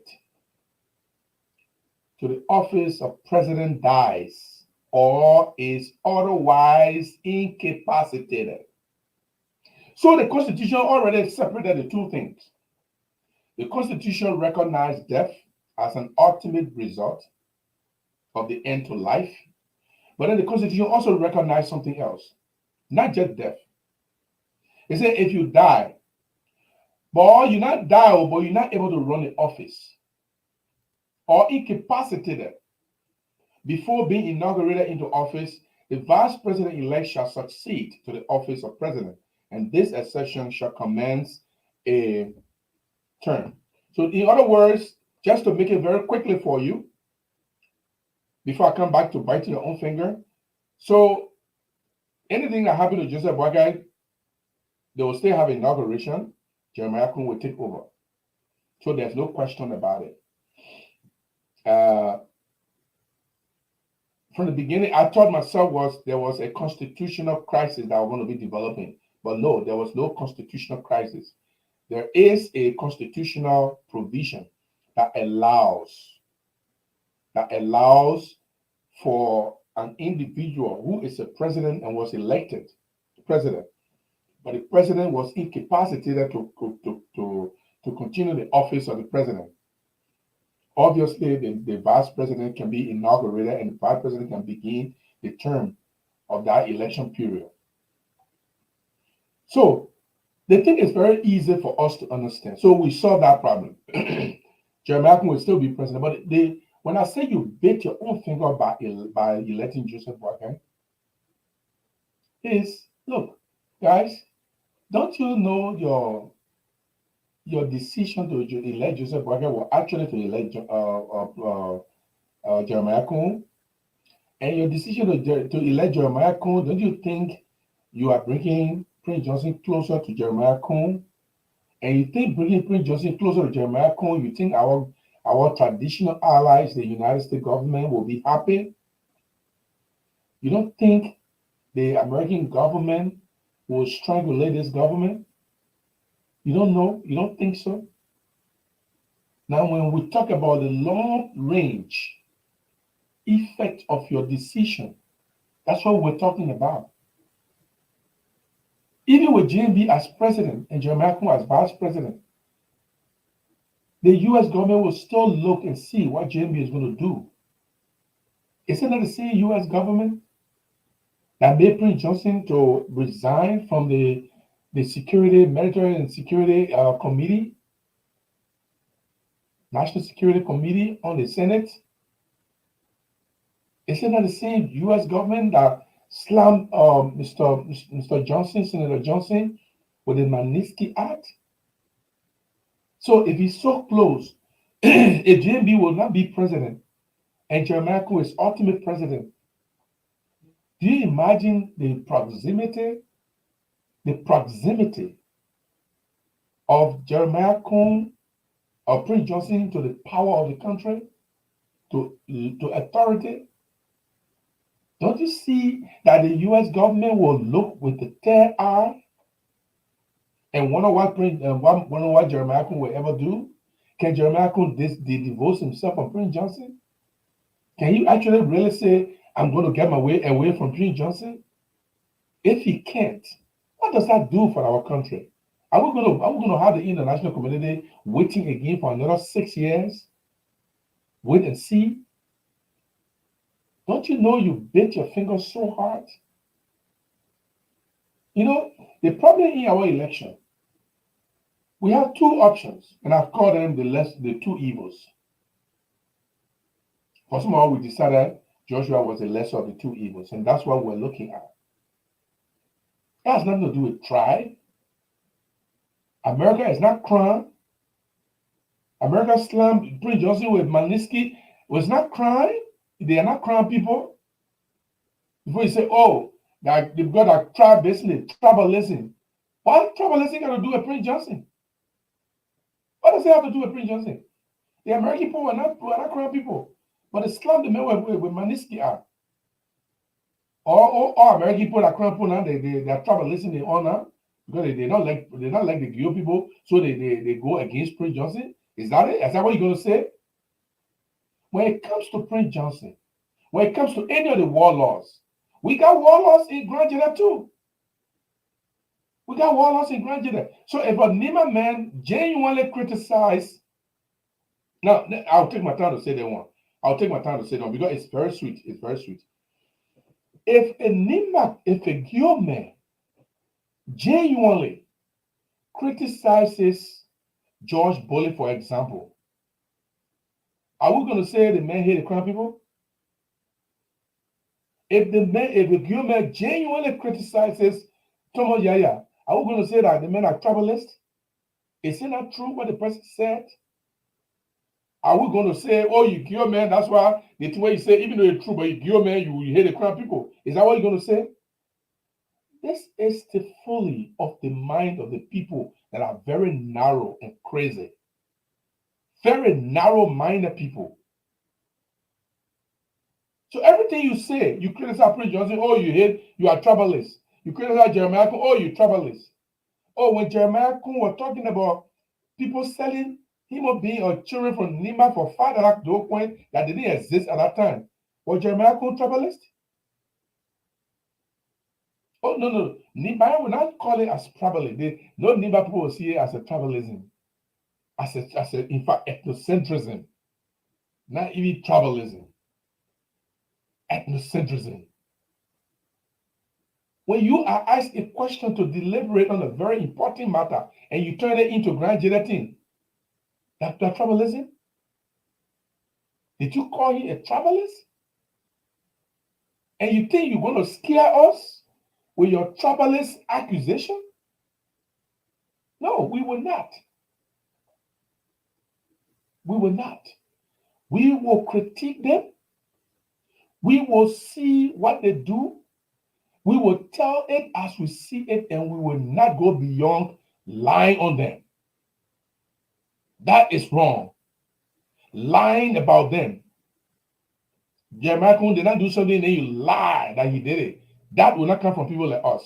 to the office of president dies or is otherwise incapacitated. So the Constitution already separated the two things. The Constitution recognized death as an ultimate result of the end to life. But then the Constitution also recognized something else, not just death. It said if you die, but you're not die, but you're not able to run the office, or incapacitated before being inaugurated into office, the vice president-elect shall succeed to the office of president, and this accession shall commence a term. So in other words, just to make it very quickly for you, before I come back to biting your own finger, so anything that happened to Joseph BOAKAI, they will still have inauguration. Jeremiah Koung will take over. So there's no question about it. from the beginning, I thought myself there was a constitutional crisis that was going to be developing. But no, there was no constitutional crisis. There is a constitutional provision that allows for an individual who is a president and was elected president, but the president was incapacitated to continue the office of the president. Obviously, the vice president can be inaugurated and the vice president can begin the term of that election period. So the thing is very easy for us to understand. So we solved that problem. Jeremiah Koung will still be president, but when I say you bit your own finger by electing Joseph BOAKAI, is look, guys, don't you know your decision to elect Joseph BOAKAI was actually to elect Jeremiah Koung, and your decision to elect Jeremiah Koung, don't you think you are bringing Prince Johnson closer to Jeremiah Koung? And you think bringing Prince Johnson closer to Jeremiah Koung, you think our traditional allies, the United States government, will be happy? You don't think the American government will strangulate this government? You don't know? You don't think so? Now, when we talk about the long-range effect of your decision, that's what we're talking about. Even with JB as president and Jeremiah Koung as vice president, the U.S. government will still look and see what JB is going to do. Isn't that the same U.S. government that made Prince Johnson to resign from the Security, Military and Security Committee, National Security Committee on the Senate? Isn't that the same U.S. government that slammed Mr. Johnson, Senator Johnson, with the Magnitsky Act? So if he's so close, if JB will not be president and Jeremiah Koung is ultimate president, do you imagine the proximity of Jeremiah Koung or Prince Johnson to the power of the country, to authority? Don't you see that the U.S. government will look with the third eye and wonder what Jeremiah Koung will ever do? Can Jeremiah Koung divorce himself from Prince Johnson? Can you actually really say, I'm going to get my way away from Prince Johnson? If he can't, what does that do for our country? Are we going to have the international community waiting again for another 6 years? Wait and see. Don't you know you bit your fingers so hard? You know, the problem in our election, we have two options, and I've called them the two evils. First of all, we decided Joshua was the lesser of the two evils, and that's what we're looking at. That has nothing to do with tribe. America is not crime. America slammed Prince Johnson with Magnitsky was not crime. They are not crime people. Before you say, oh, that they've got a tribalism. What tribalism got to do with Prince Johnson? What does it have to do with Prince Johnson? The American people were not crime people, but they slammed the man with Magnitsky Act. All American people are crime people now. They are tribalism they honor because they're not like the Guyo people, so they go against Prince Johnson. Is that it? Is that what you're going to say? When it comes to Prince Johnson, when it comes to any of the warlords, we got warlords in Grand Jeddah too. We got warlords in Grand Jeddah. So if a Nima man genuinely criticized, now I'll take my time to say that one. I'll take my time to say that one because it's very sweet. It's very sweet. If a Guyo man genuinely criticizes George Bulley, for example, are we going to say the man hated crime people? If the Guyo man genuinely criticizes Tomo Yaya, are we going to say that the men are tribalists? Is it not true what the person said? Are we going to say, oh, you Guyo man, that's why the way you say, even though it's true, but you Guyo man, you hate the crime people. Is that what you're going to say? This is the folly of the mind of the people that are very narrow and crazy. Very narrow-minded people. So everything you say, you criticize Prince Johnson, oh, you hate, you are troubleless. You criticize Jeremiah Koung, oh, you troubleless. Oh, when Jeremiah Koung was talking about people selling human beings or children from Nima for $5 to a point that didn't exist at that time, was Jeremiah Koung troubleless? Oh, no. Nima will not call it as troubleless. No Nima people will see it as a tribalism, as a in fact, ethnocentrism, not even tribalism, ethnocentrism. When you are asked a question to deliberate on a very important matter and you turn it into grand thing, that's tribalism? Did you call him a tribalist? And you think you're going to scare us with your tribalist accusation? No, we will not. We will not. We will critique them. We will see what they do. We will tell it as we see it, and we will not go beyond lying on them. That is wrong. Lying about them. Jeremiah Koung did not do something and then you lie that he did it. That will not come from people like us.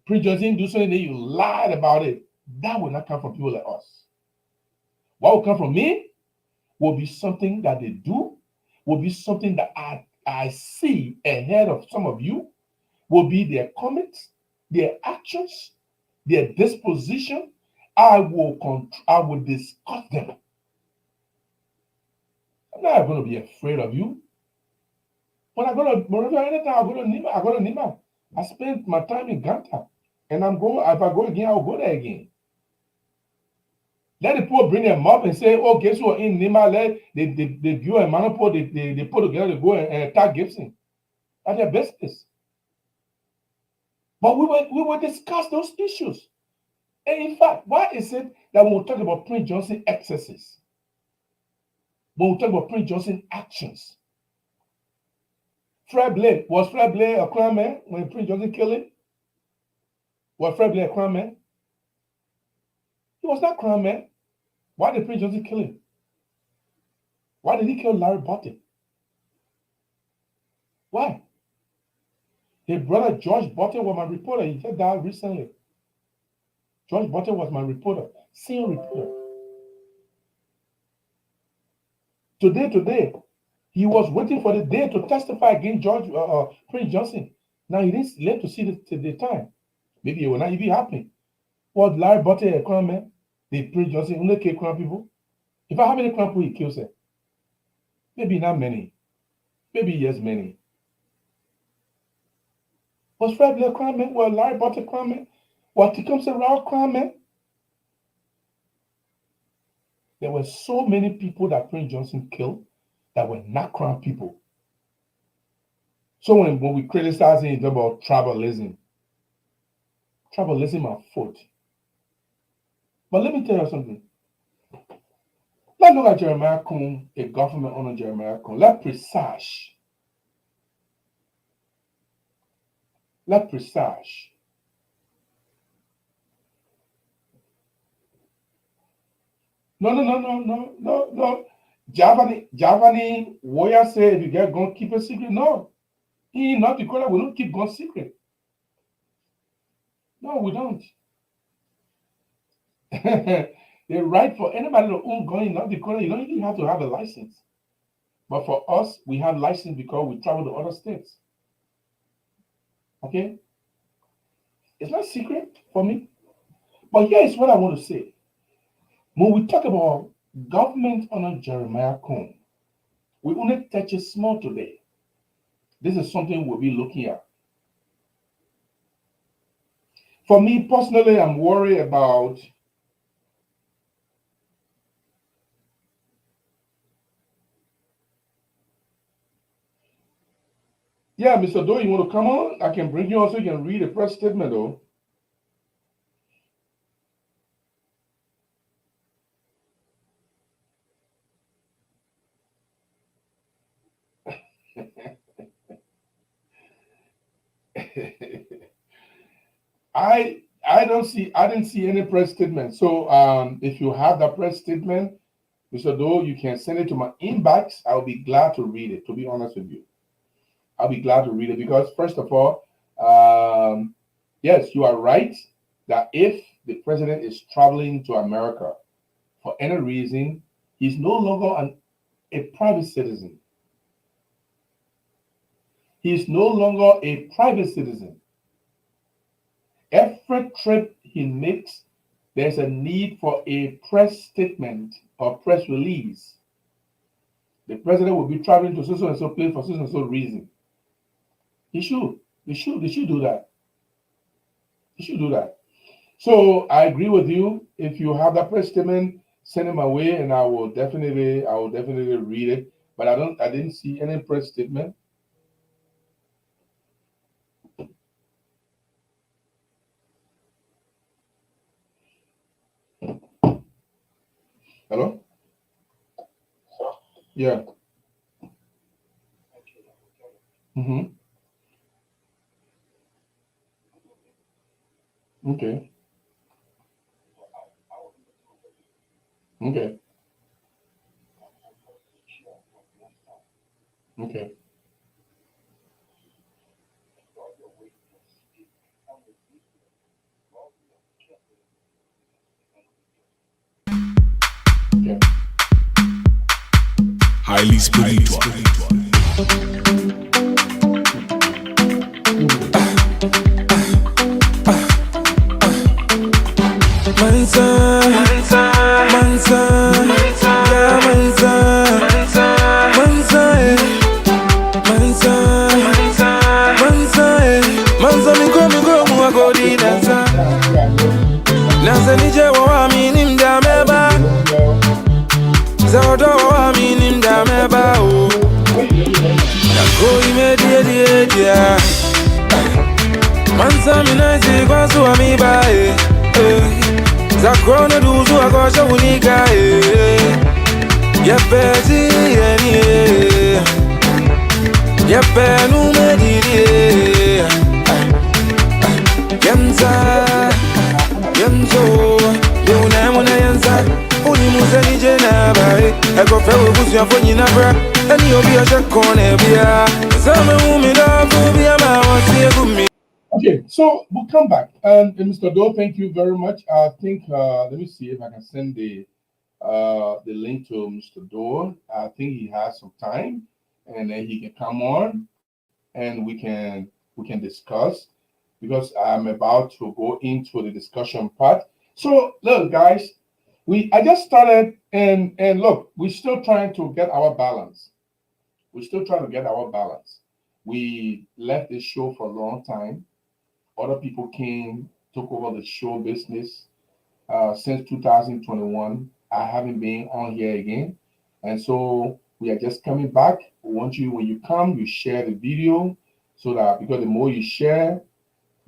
Prince Johnson do something and then you lied about it. That will not come from people like us. What will come from me will be something that they do, will be something that I see ahead of some of you, will be their comments, their actions, their disposition. I will discuss them. I'm not going to be afraid of you. When I go to Moravia, anytime I go to Nima. I spend my time in Ganta. And I'm going, if I go again, I'll go there again. Let the poor bring them up and say, oh, guess what? In Nima, they view a monopole, they put together to go and attack Gibson. That's their business. But we will discuss those issues. And in fact, why is it that when we talk about Prince Johnson excesses, when we talk about Prince Johnson actions, was Fred Blair a crime man when Prince Johnson killed him? Was Fred Blair a crime man? He was not a crime man. Why did Prince Johnson kill him? Why did he kill Larry Button? Why? His brother George Button was my reporter. He just died recently. George Button was my reporter, senior reporter. Today, he was waiting for the day to testify against Prince Johnson. Now he didn't live to see the time. Maybe it will not even happen. Was Larry Button a crime man? Did Prince Johnson only kill crime people? If I have any crime people, he kills them. Maybe not many. Maybe yes, many. Was Fred Blair a crime man? Was Larry Button a crime man? Was Tecumseh Rao a crime man? There were so many people that Prince Johnson killed that were not crime people. So when we criticize him, it's about tribalism. Tribalism afoot. But let me tell you something. Let's look at Jeremiah Koung, a government under Jeremiah Koung. Let's presage. Let's presage. No. Javani warrior say if you get gun, keep a secret. No. He in North Dakota, we don't keep gun secret. No, we don't. The right for anybody to own gun in North Dakota, you don't even have to have a license. But for us, we have license because we travel to other states. Okay? It's not secret for me. But here is what I want to say. When we talk about government under Jeremiah Koung, we only touch it small today. This is something we'll be looking at. For me personally, I'm worried about yeah, Mr. Doe, you want to come on? I can bring you on so you can read a press statement, though. I didn't see any press statement. So if you have that press statement, Mr. Doe, you can send it to my inbox. I'll be glad to read it, to be honest with you. I'll be glad to read it because, first of all, yes, you are right that if the president is traveling to America for any reason, he's no longer a private citizen. He's no longer a private citizen. Every trip he makes, there's a need for a press statement or press release. The president will be traveling to so and so place for so and so reason. He should. They should do that. They should do that. So I agree with you. If you have that press statement, send it my way, and I will definitely read it. But I didn't see any press statement. Hello? Yeah. Mm-hmm. Okay. Okay. Okay. Okay. Highly spiritual. Mansa, Mansa, yeah, Mansa, Mansa, Mansa, Mansa, mi go muagodi nasa. Nasa nije wa minim dameba. Zawdo wa minim dameba o. Nako imedi dia. Mansa mi naisi kwa suwa mi bae. Zakrona duzu akosha unika Yepezi yeni Yepenu mediri Yemza Yemzo Yuna muna yenza Uni muze nije nabae Eko fewe busu ya fonyi nabra Eni obi ya shakone biya Zame umida fubiya mawasi egumi. Okay, so we'll come back. And Mr. Doe, thank you very much. I think let me see if I can send the link to Mr. Doe. I think he has some time, and then he can come on, and we can discuss because I'm about to go into the discussion part. So look, guys, I just started, and look, we're still trying to get our balance. We're still trying to get our balance. We left this show for a long time. Other people came, took over the show business. Since 2021, I haven't been on here again. And so we are just coming back. We want you, when you come, you share the video so that because the more you share,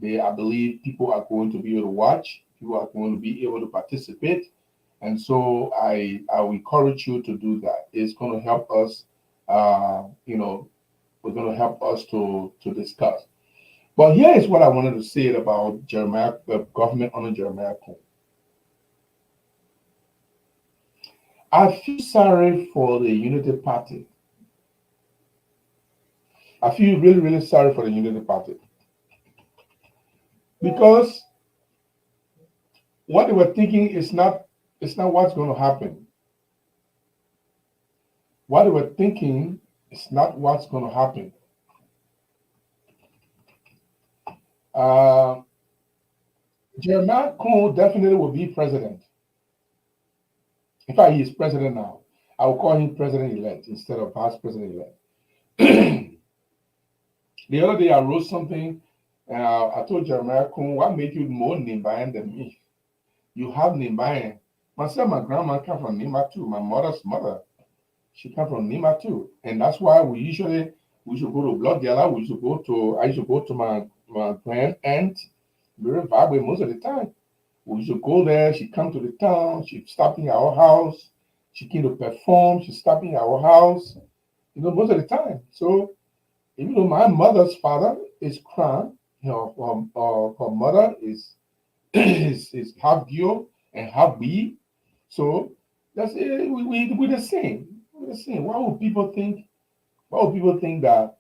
I believe people are going to be able to watch, people are going to be able to participate. And so I encourage you to do that. It's going to help us, we're going to help us to discuss. But here is what I wanted to say about Jeremiah, the government under Jeremiah Koung. I feel sorry for the Unity Party. I feel really, really sorry for the Unity Party. Because what they were thinking is not what's going to happen. What they were thinking is not what's going to happen. Jeremiah Koung definitely will be president. In fact, he is president now. I will call him president-elect instead of vice president-elect. The other day I wrote something. I told Jeremiah Koung, what made you more Nimbayan than me? You have Nimbayan. Myself, my grandma come from Nima too. My mother's mother, she come from Nima too. And that's why we should go to Blood Gala. I used to go to my grand aunt, Zimbabwe most of the time. We used to go there. She come to the town. She stop in our house. She came to perform. She stopped in our house. Most of the time. So even though my mother's father is Crown, her mother is half Gio and half B. So That's it. We're the same. We're the same. Why would people think? Why would people think that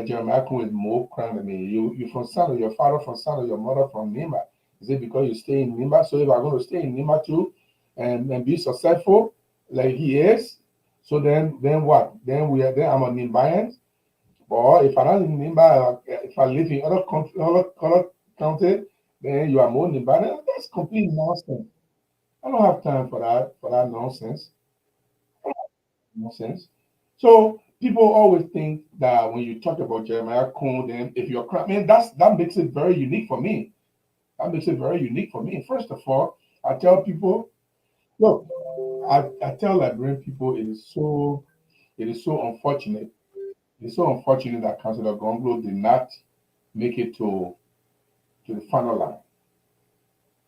Jeremiah Koung is more crown than me? You from Sano, your father from Sano, your mother from Nima. Is it because you stay in Nima? So if I'm going to stay in Nima too, and be successful like he is, so then what? Then I'm a Nimbayan. Or if I'm not in Nimba, if I live in other country, then you are more Nimbayan. That's complete nonsense. I don't have time for that nonsense. Nonsense. So people always think that when you talk about Jeremiah Koung, then if you're I mean that makes it very unique for me. That makes it very unique for me. First of all, I tell people, look, I tell Liberian people it is so unfortunate. It's so unfortunate that Councillor Gonglo did not make it to the final line.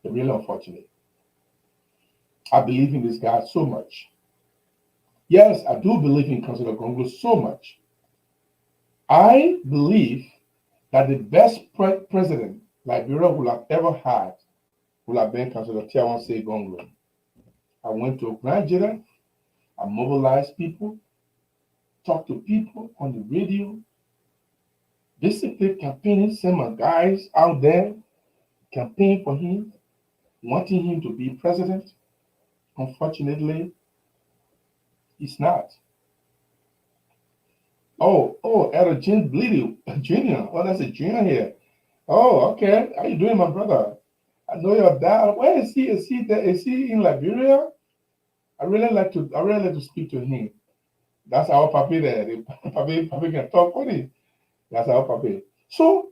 It's really unfortunate. I believe in this guy so much. Yes, I do believe in Councillor Gonglo so much. I believe that the best president Liberia will have ever had will have been Councillor Tiawanse Gonglo. I went to Nigeria, I mobilized people, talked to people on the radio, basically campaigning, sent my guys out there, campaign for him, wanting him to be president. Unfortunately, he's not. Elder James Bleedy Jr. Oh, that's a junior here. Oh, okay. How you doing, my brother? I know your dad. Where is he? Is he there? Is he in Liberia? I really like to speak to him. That's our papi there. Papi can talk funny. That's our papi. So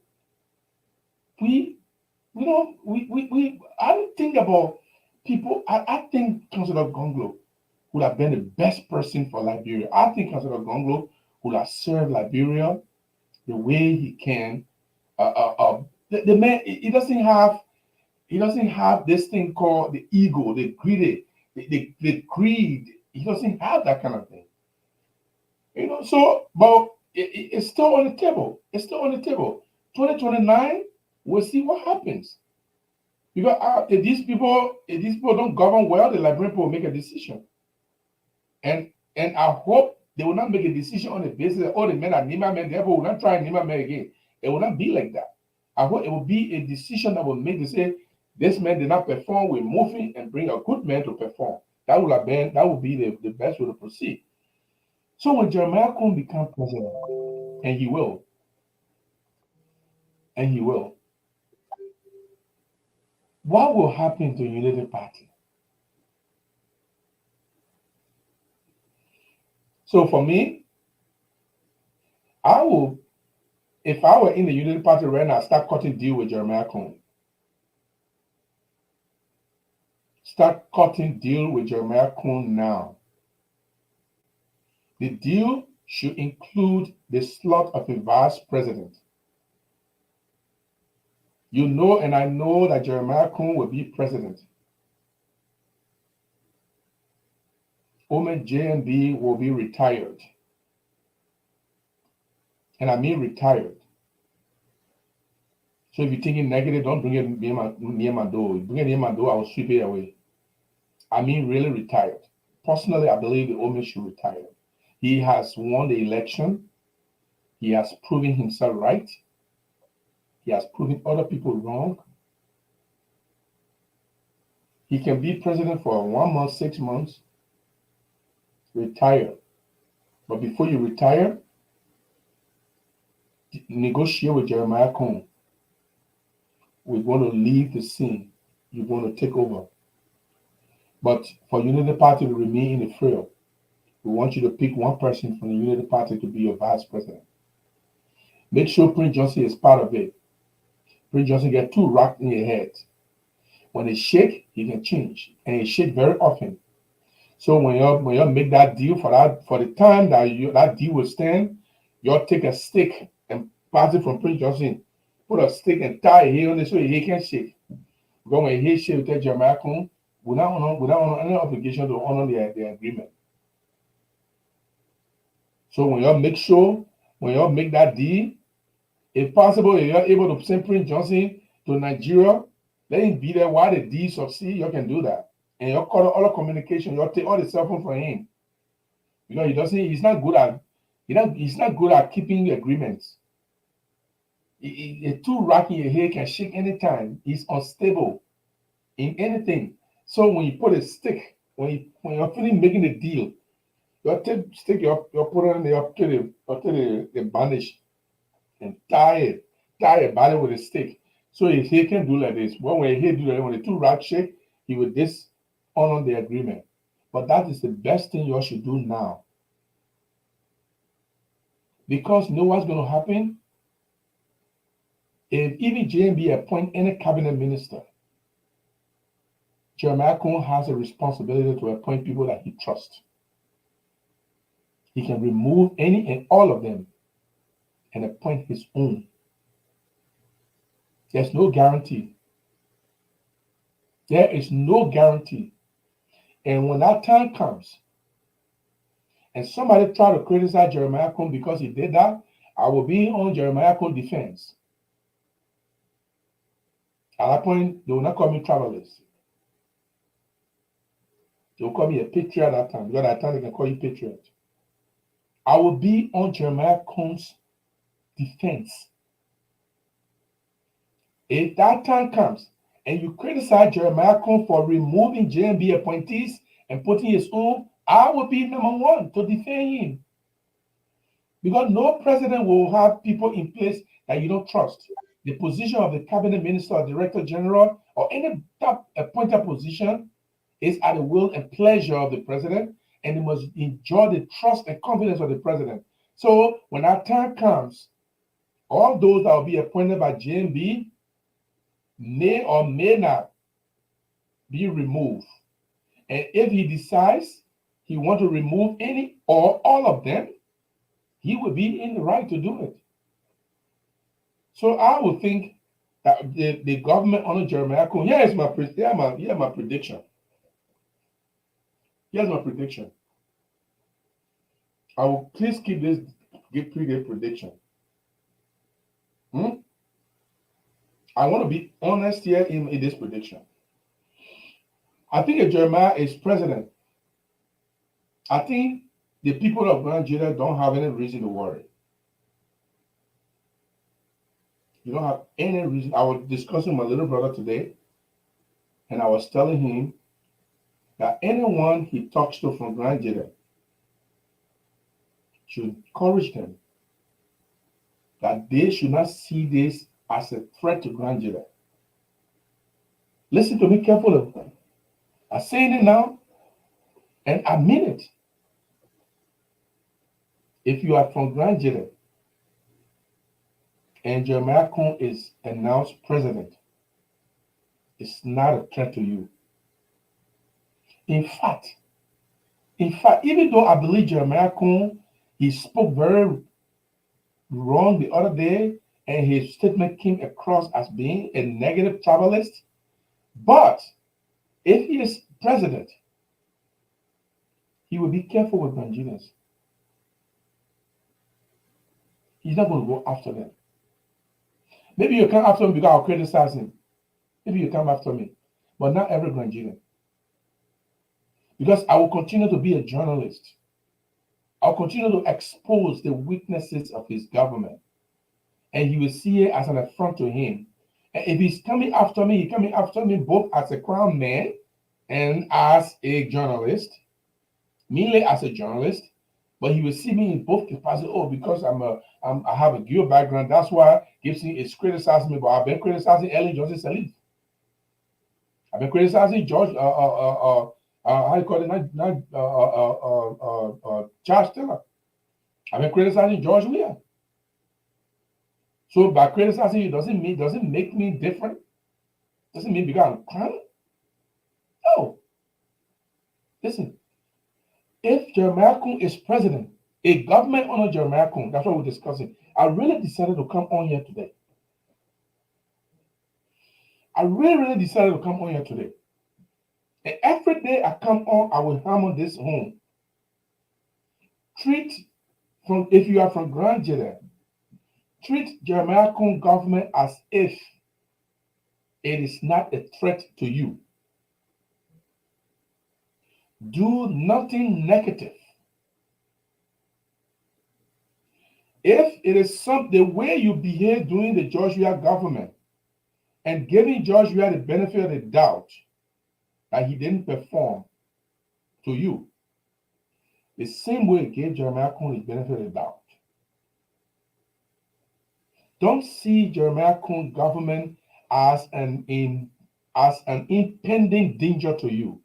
we I don't think about people. I think Councillor Gonglo would have been the best person for Liberia. I think Councillor Gonglo would have served Liberia the way he can. The man, he doesn't have this thing called the ego, the greedy, the greed. He doesn't have that kind of thing. So but it's still on the table. It's still on the table. 2029, we'll see what happens. Because if these people don't govern well, the Liberian people will make a decision. And I hope they will not make a decision on the basis that all the men are Nima men, therefore will not try Nima men again. It will not be like that. I hope it will be a decision that will make them say, this man did not perform, we move him and bring a good man to perform. That would be the best way to proceed. So when Jeremiah Koung become president, and he will, what will happen to the United Party? So for me, if I were in the United Party right now, start cutting deal with Jeremiah Koung. Start cutting deal with Jeremiah Koung now. The deal should include the slot of a vice president. You know, and I know that Jeremiah Koung will be president. Omen JNB will be retired. And I mean retired. So if you're thinking negative, don't bring it near my door. Bring it near my door, I will sweep it away. I mean really retired. Personally, I believe the Omen should retire. He has won the election. He has proven himself right. He has proven other people wrong. He can be president for 1 month, 6 months, retire. But before you retire, negotiate with Jeremiah Koung. We're going to leave the scene. You're going to take over. But for Unity Party to remain in the field, we want you to pick one person from the Unity Party to be your vice president. Make sure Prince Johnson is part of it. Prince Johnson get too rocked in your head. When it shake, he can change. And it shake very often. So when you make that deal for the time that deal will stand, you'll take a stick and pass it from Prince Johnson. Put a stick and tie it here on this so he can't shake. Because when he shake, we tell Jeremiah Koung, without any obligation to honor the agreement. So when you make that deal, if possible, if you're able to send Prince Johnson to Nigeria, let him be there while the deal succeeds, you can do that. and you call all the communication, you take all the cell phone from him. Because he's not good at keeping agreements. A tool rack in your head can shake anytime. He's unstable in anything. So when you put a stick, when you're feeling making a deal, you take stick, you put it on the bandage and tie a body with a stick. So his head can do like this. When his head do like that, when the two racks shake, he will dishonor the agreement. But that is the best thing you all should do now. Because you know what's going to happen? If even JMB appoint any cabinet minister, Jeremiah Koung has a responsibility to appoint people that he trusts. He can remove any and all of them and appoint his own. There's no guarantee. There is no guarantee. And when that time comes, and somebody try to criticize Jeremiah Koung because he did that, I will be on Jeremiah Koung's defense. At that point, they will not call me travelers. They will call me a patriot at that time, because at that time they can call you patriot. I will be on Jeremiah Koung's defense. If that time comes and you criticize Jeremiah Koung for removing JMB appointees and putting his own, I will be number one to defend him. Because no president will have people in place that you don't trust. The position of the cabinet minister or director general or any top appointed position is at the will and pleasure of the president, and they must enjoy the trust and confidence of the president. So when that time comes, all those that will be appointed by JMB may or may not be removed. And if he decides he wants to remove any or all of them, he will be in the right to do it. So I would think that the government under Jeremiah Koung, here's my prediction. Here's my prediction. I will please keep this pre-day prediction. I want to be honest here in this prediction. I think if Jeremiah is president, I think the people of Nigeria don't have any reason to worry. You don't have any reason. I was discussing with my little brother today, and I was telling him that anyone he talks to from Nigeria should encourage them that they should not see this as a threat to Nigeria. Listen to me carefully. I'm saying it now, and I mean it. If you are from Nigeria and Jeremiah Koung is announced president, it's not a threat to you. In fact, even though I believe Jeremiah Koung, he spoke very wrong the other day, and his statement came across as being a negative travelist, but if he is president, he will be careful with Nigerians. He's not going to go after them. Maybe you come after me because I'll criticize him. Maybe you come after me, but not every Nigerian. Because I will continue to be a journalist. I'll continue to expose the weaknesses of his government. And he will see it as an affront to him. And if he's coming after me, he's coming after me both as a crown man and as a journalist, mainly as a journalist. But he will see me in both capacities. Oh, because I have a dual background. That's why Gibson is criticizing me. But I've been criticizing Ellen Johnson Sirleaf. I've been criticizing George. How you call it? Charles Taylor. I've been criticizing George Weah. So by criticizing you doesn't make me different. Doesn't mean because I'm crown. No. Listen. If Jeremiah Koung is president, a government under Jeremiah Koung, that's what we're discussing. I really decided to come on here today. And every day I come on, I will hammer this home. If you are from Grand Jeddah, treat Jeremiah Koung government as if it is not a threat to you. Do nothing negative. If it is the way you behave during the Joshua government and giving Joshua the benefit of the doubt that he didn't perform to you, the same way gave Jeremiah Koung the benefit of the doubt. Don't see Jeremiah Koung government as an impending danger to you.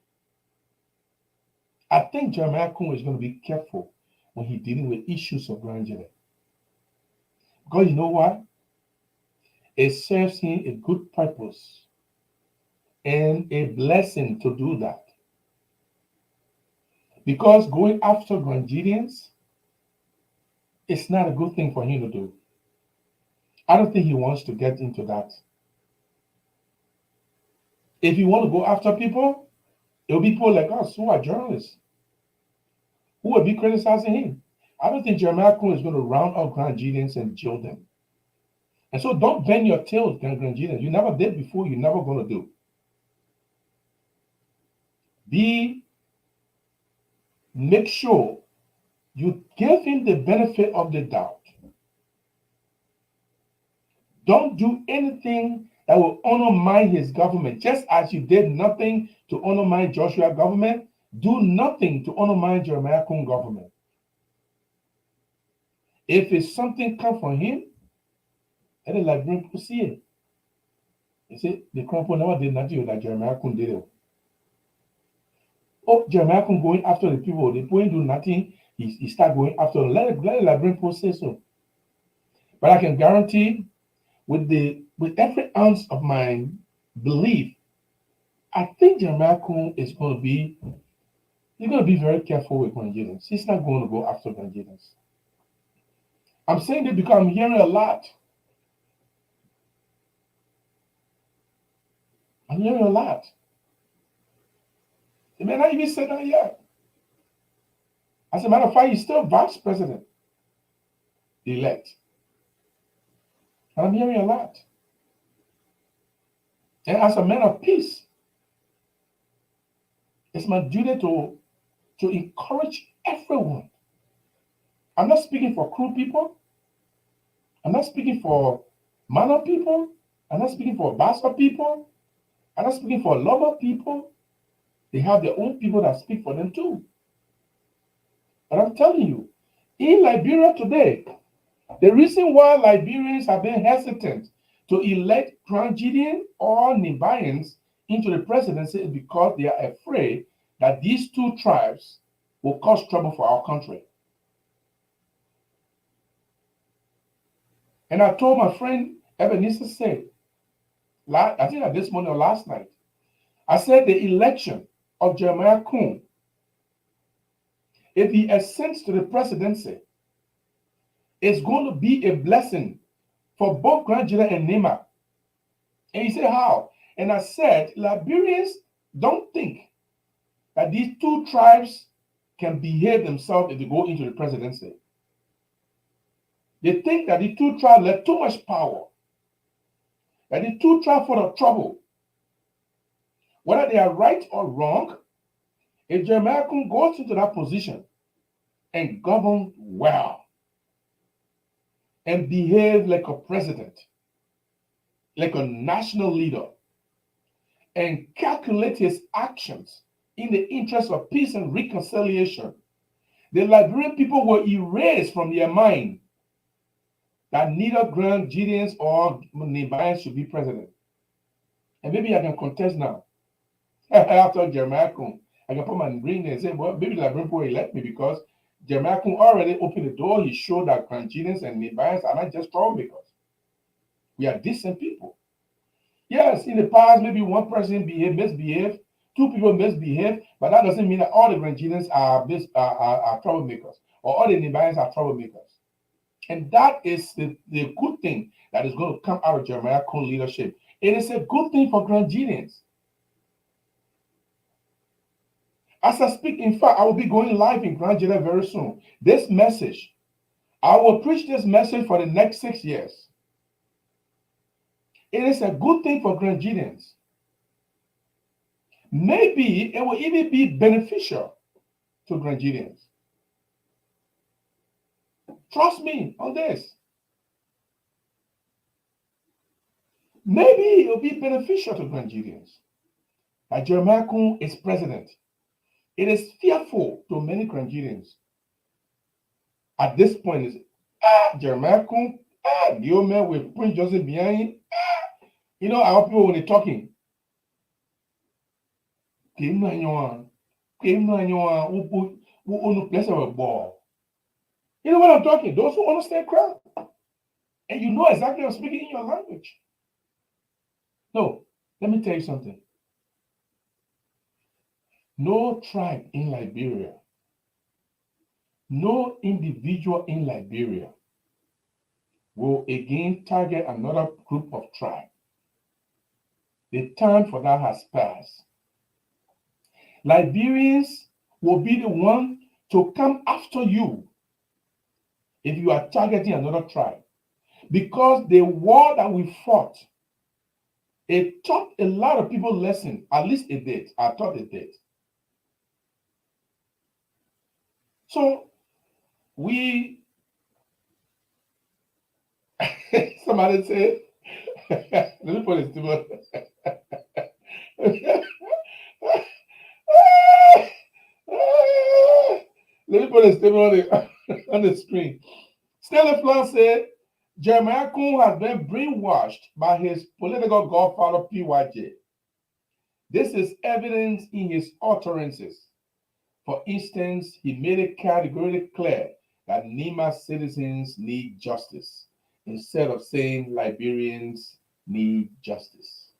I think Jeremiah Koung is going to be careful when he's dealing with issues of Grand Jury. Because you know what? It serves him a good purpose and a blessing to do that. Because going after Grandidians is not a good thing for him to do. I don't think he wants to get into that. If you want to go after people, it'll be people like us who are journalists who will be criticizing him. I don't think Jeremiah Koung is going to round up Grandidians and jail them. And so don't bend your tail with Grandidians. You never did before, you're never going to do. Make sure you give him the benefit of the doubt. Don't do anything that will undermine his government. Just as you did nothing to undermine Joshua's government, do nothing to undermine Jeremiah Koung government. If it's something come from him, let the Liberian people see it. You see, the Crown never did nothing that Jeremiah Koung did it. Oh, Jeremiah Koung going after the people. The people do nothing. He start going after them. Let the Liberian people say so. But I can guarantee, with every ounce of my belief, I think Jeremiah Koung is going to be. He's going to be very careful with Nigerians. He's not going to go after Nigerians. I'm saying that because I'm hearing a lot. I'm hearing a lot. He may not even say that yet. As a matter of fact, he's still vice president elect. And I'm hearing a lot. And as a man of peace, it's my duty to encourage everyone. I'm not speaking for Kru people. I'm not speaking for Mana people. I'm not speaking for Bassa people. I'm not speaking for Loba people. They have their own people that speak for them too. But I'm telling you, in Liberia today, the reason why Liberians have been hesitant to elect Grandidian or Liberians into the presidency is because they are afraid that these two tribes will cause trouble for our country. And I told my friend Ebenezer said, I think that this morning or last night, I said the election of Jeremiah Koung, if he ascends to the presidency, is going to be a blessing for both Grandidian and Nema. And he said, how? And I said, Liberians don't think that these two tribes can behave themselves if they go into the presidency. They think that the two tribes have too much power, that the two tribes full of trouble. Whether they are right or wrong, if Jeremiah Koung goes into that position and govern well and behave like a president, like a national leader, and calculate his actions in the interest of peace and reconciliation, the Liberian people will erase from their mind that neither Grandidians or Liberians should be president. And maybe I can contest now. After Jeremiah Koung, I can put my ring there and say, well, maybe the Liberian people will elect me because Jeremiah Koung already opened the door. He showed that Grandidians and Liberians are not just troublemakers. We are decent people. Yes, in the past, maybe one person misbehaved, two people misbehave, but that doesn't mean that all the Grandidians are troublemakers or all the Liberians are troublemakers. And that is the good thing that is going to come out of Jeremiah Koung leadership. It is a good thing for Grandidians. As I speak, in fact, I will be going live in Grandidia very soon. This message, I will preach this message for the next 6 years. It is a good thing for Grandidians. maybe it will even be beneficial to Nigerians. Trust me on this. Maybe it will be beneficial to Nigerians. That Jeremiah Koung is president. It is fearful to many Nigerians. At this point, is Jeremiah Koung, Guillaume with Prince Joseph behind. You know, our people when they're talking. You know what I'm talking? Those who understand crowd. And you know exactly I'm speaking in your language. No, let me tell you something. No tribe in Liberia, no individual in Liberia will again target another group of tribes. The time for that has passed. Liberians will be the one to come after you if you are targeting another tribe. Because the war that we fought, it taught a lot of people lesson. At least it did. I thought it did. So we, somebody said, let me put it to let me put a statement on the screen. Stella Flan said, Jeremiah Koung has been brainwashed by his political godfather PYJ. This is evident in his utterances. For instance, he made it categorically clear that Nima citizens need justice instead of saying Liberians need justice.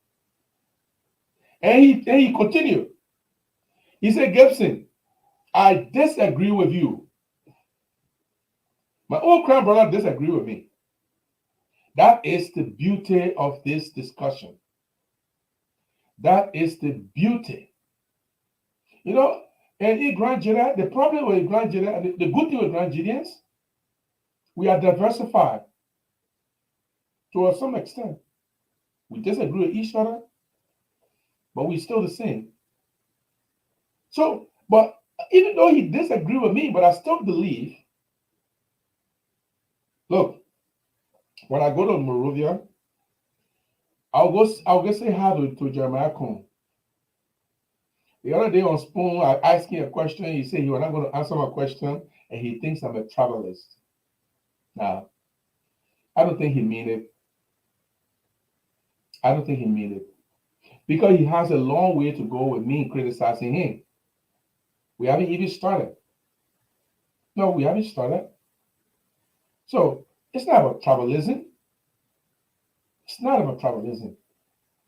And he continued. He said, Gibson, I disagree with you. My own crown brother disagree with me. That is the beauty of this discussion. That is the beauty. You know, and in Grand Nigeria, the problem with Grand Nigeria, the good thing with Nigerians, we are diversified to some extent. We disagree with each other, but we're still the same. So, but even though he disagreed with me, but I still believe, look, when I go to Monrovia, I'll go say hi to Jeremiah Koung. The other day on Spoon, I asked him a question. He said he was not going to answer my question, and he thinks I'm a travelist. Now, I don't think he mean it. I don't think he mean it. Because he has a long way to go with me criticizing him. We haven't even started. No, we haven't started. So, it's not about tribalism. It's not about tribalism.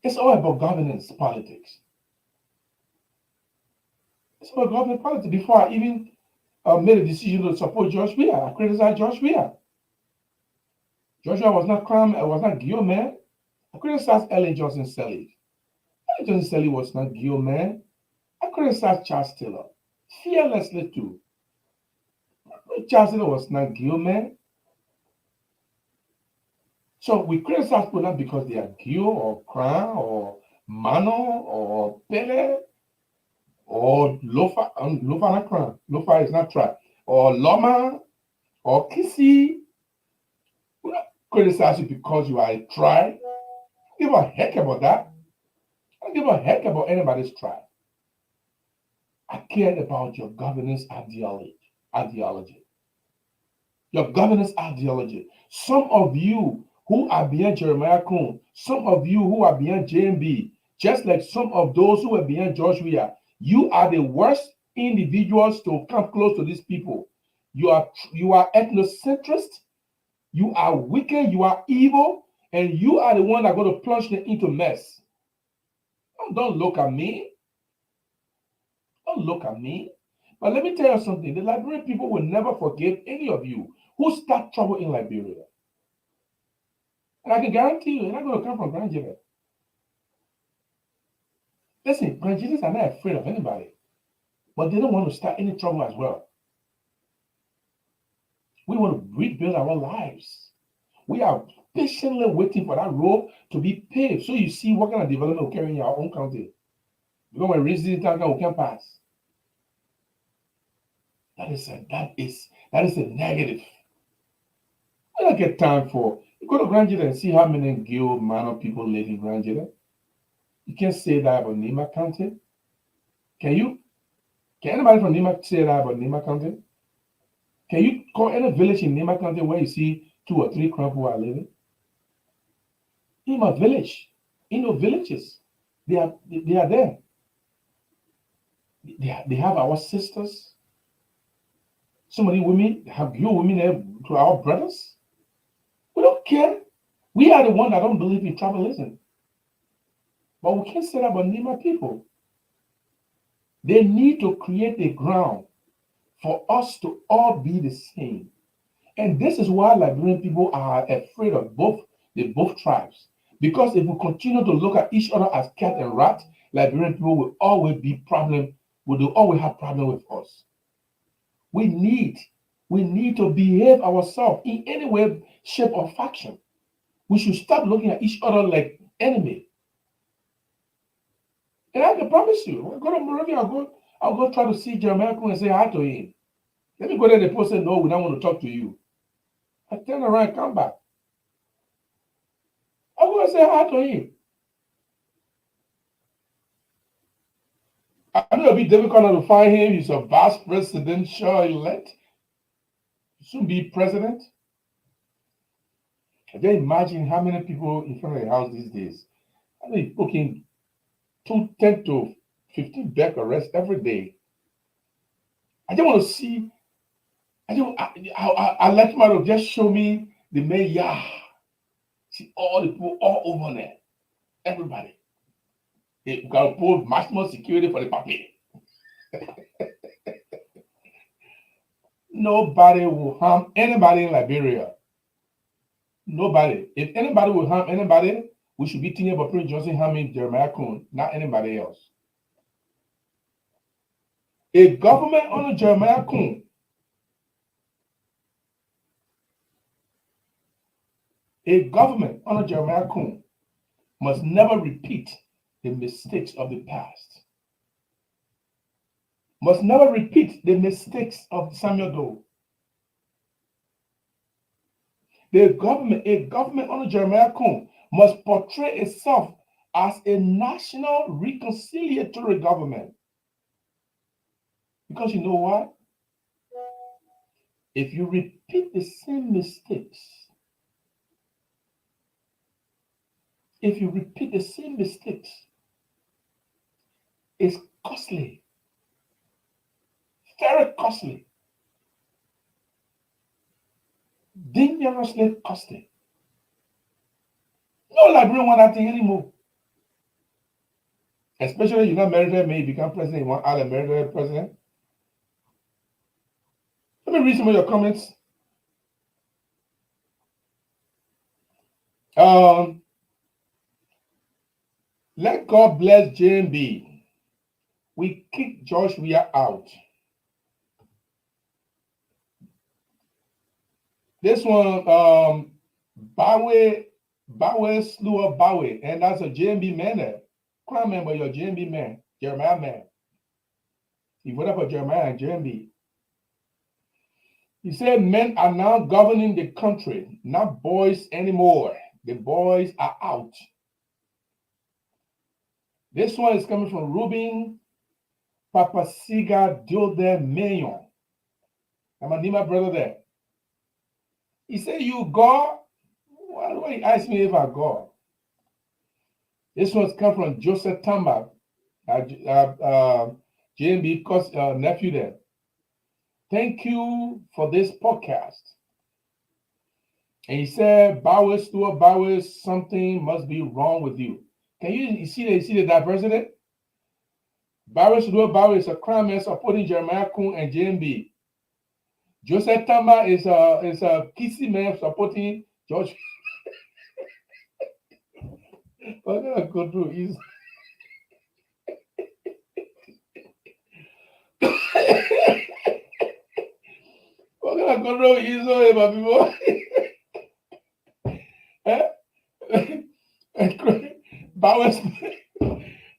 It's all about governance politics. It's about government politics. Before I even made a decision to support George Weah, I criticized George Weah. George Weah was not crime, it was not Guillaume. I criticized Ellen Johnson Sirleaf. Ellen Johnson Sirleaf was not Guillaume. I criticized Charles Taylor. Fearlessly too. Charles Taylor was not Guillaume. So we criticize people not because they are Gio or Kran or Mano or Pele or Lofa. Lofa not Kran. Lofa is not tribe. Or Loma or Kissy. We don't criticize you because you are a tribe. I don't give a heck about that. I don't give a heck about anybody's tribe. I cared about your governance ideology. Your governance ideology. Some of you who are behind Jeremiah Koung, some of you who are behind JMB, just like some of those who are behind George Weah, you are the worst individuals to come close to these people. You are ethnocentrist, you are wicked, you are evil, and you are the one that are going to plunge them into mess. Don't look at me. Don't look at me. But let me tell you something. The Liberian people will never forgive any of you who start trouble in Liberia. And I can guarantee you, they're not going to come from Grand Nigeria. Listen, Nigerians are not afraid of anybody, but they don't want to start any trouble as well. We want to rebuild our lives. We are patiently waiting for that road to be paved so you see what kind of development we're carrying in our own country. Because when reason we can pass. That is a negative. I don't get time for you go to Grandjida and see how many Gil minor people live in Grandjida. You can't say that about Nima County. Can you? Can anybody from Nima say that about Nima County? Can you call any village in Nima County where you see 2 or 3 crop who are living? In my village, in the villages, they are there. They have our sisters. So many women have you women there to our brothers. We don't care. We are the one that don't believe in tribalism. But we can't say that about Nima people. They need to create a ground for us to all be the same. And this is why Liberian people are afraid of both tribes. Because if we continue to look at each other as cat and rat, Liberian people will always always have problem with us. We need to behave ourselves in any way, shape, or fashion. We should stop looking at each other like enemy. And I can promise you, when I go to Monrovia, I'll go try to see Jeremiah Koung and say hi to him. Let me go there and the person say, no, we don't want to talk to you. I turn around and come back. I'll go and say hi to him. I know it'll be difficult to find him. He's a vice presidential elect. Soon be president. I can imagine how many people in front of the house these days. I know he's booking 10 to 15 back arrests every day. I just want to see. I let my just show me the mayor. See all the people all over there. Everybody. They got to put maximum security for the puppy. Nobody will harm anybody in Liberia. Nobody. If anybody will harm anybody, we should be thinking about Prince Johnson harming Jeremiah Koung, not anybody else. A government under Jeremiah Koung, must never repeat the mistakes of the past. Must never repeat the mistakes of Samuel Doe. A government under Jeremiah Koung must portray itself as a national reconciliatory government. Because you know what? If you repeat the same mistakes, it's costly. Very costly. Dangerously costly. No Liberian want that thing anymore. Especially you not married may you become president, you want other married president. Let me read some of your comments. Let God bless JMB. We kick George Weah out. This one, Bawe slew up Bawe, and that's a JMB man there. Crime member, your JMB man, Jeremiah man. He voted for Jeremiah and JMB. He said men are now governing the country, not boys anymore. The boys are out. This one is coming from Ruben Papasiga Dilde Mayon. I'm a Nima brother there. He said, you God? Why he asked me if I God? This one's come from Joseph Tamba, JMB nephew there. Thank you for this podcast. And he said, Bowie, something must be wrong with you. Can you see the diversity? Bowie is a crime man supporting Jeremiah Koung and JMB. Joseph Tamba is a kissy man supporting George. What gonna go through is what gonna go through is my people.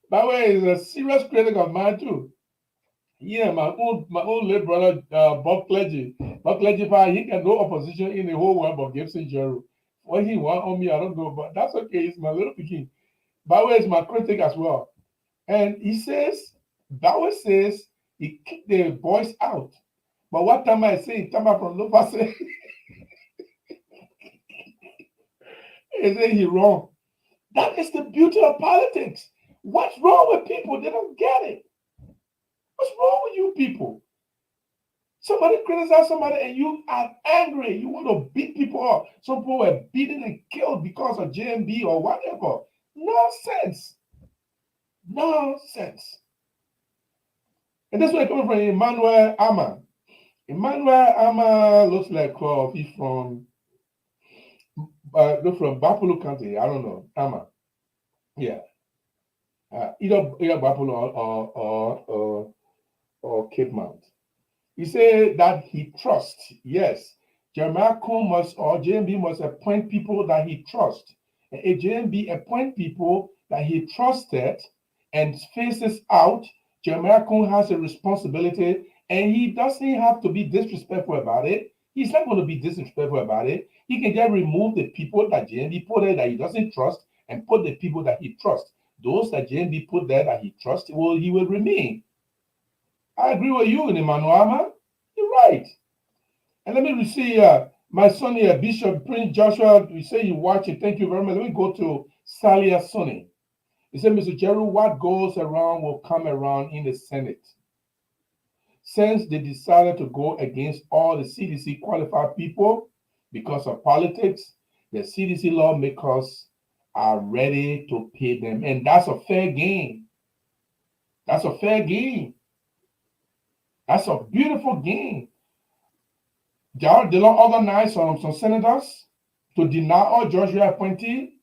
Bowie way, is a serious critic of mine too. Yeah, my own late brother, Bob Clergy. Bob Clergy, he can no opposition in the whole world but Gibson Jeru. What he want on me, I don't know, but that's okay. He's my little picking. Bawe is my critic as well. And he says, Bawe says he kicked the boys out. But what time I say, time from Lopa say, he say he wrong. That is the beauty of politics. What's wrong with people? They don't get it. What's wrong with you people? Somebody criticize somebody and you are angry. You want to beat people up. Some people were beaten and killed because of JMB or whatever. Nonsense. Nonsense. And that's where coming from Emmanuel Ama. Emmanuel Ama looks like he's from Bapulu County. I don't know. Ama. Yeah. Either Bapulu or Cape Mount. He said that he trusts. Yes. Jeremiah Koung or JMB must appoint people that he trusts. And if JMB appoint people that he trusted and faces out, Jeremiah Koung has a responsibility, and he doesn't have to be disrespectful about it. He's not going to be disrespectful about it. He can just remove the people that JMB put there that he doesn't trust and put the people that he trusts. Those that JMB put there that he trusts, he will remain. I agree with you, Emmanuel. You're right. And let me see my son here, Bishop Prince Joshua. We say you watch it. Thank you very much. Let me go to Salia Sonny. He said, Mr. Jeru, what goes around will come around in the Senate. Since they decided to go against all the CDC qualified people because of politics, the CDC lawmakers are ready to pay them. And that's a fair game. That's a fair game. That's a beautiful game. They don't organize some senators to deny all Georgia appointee.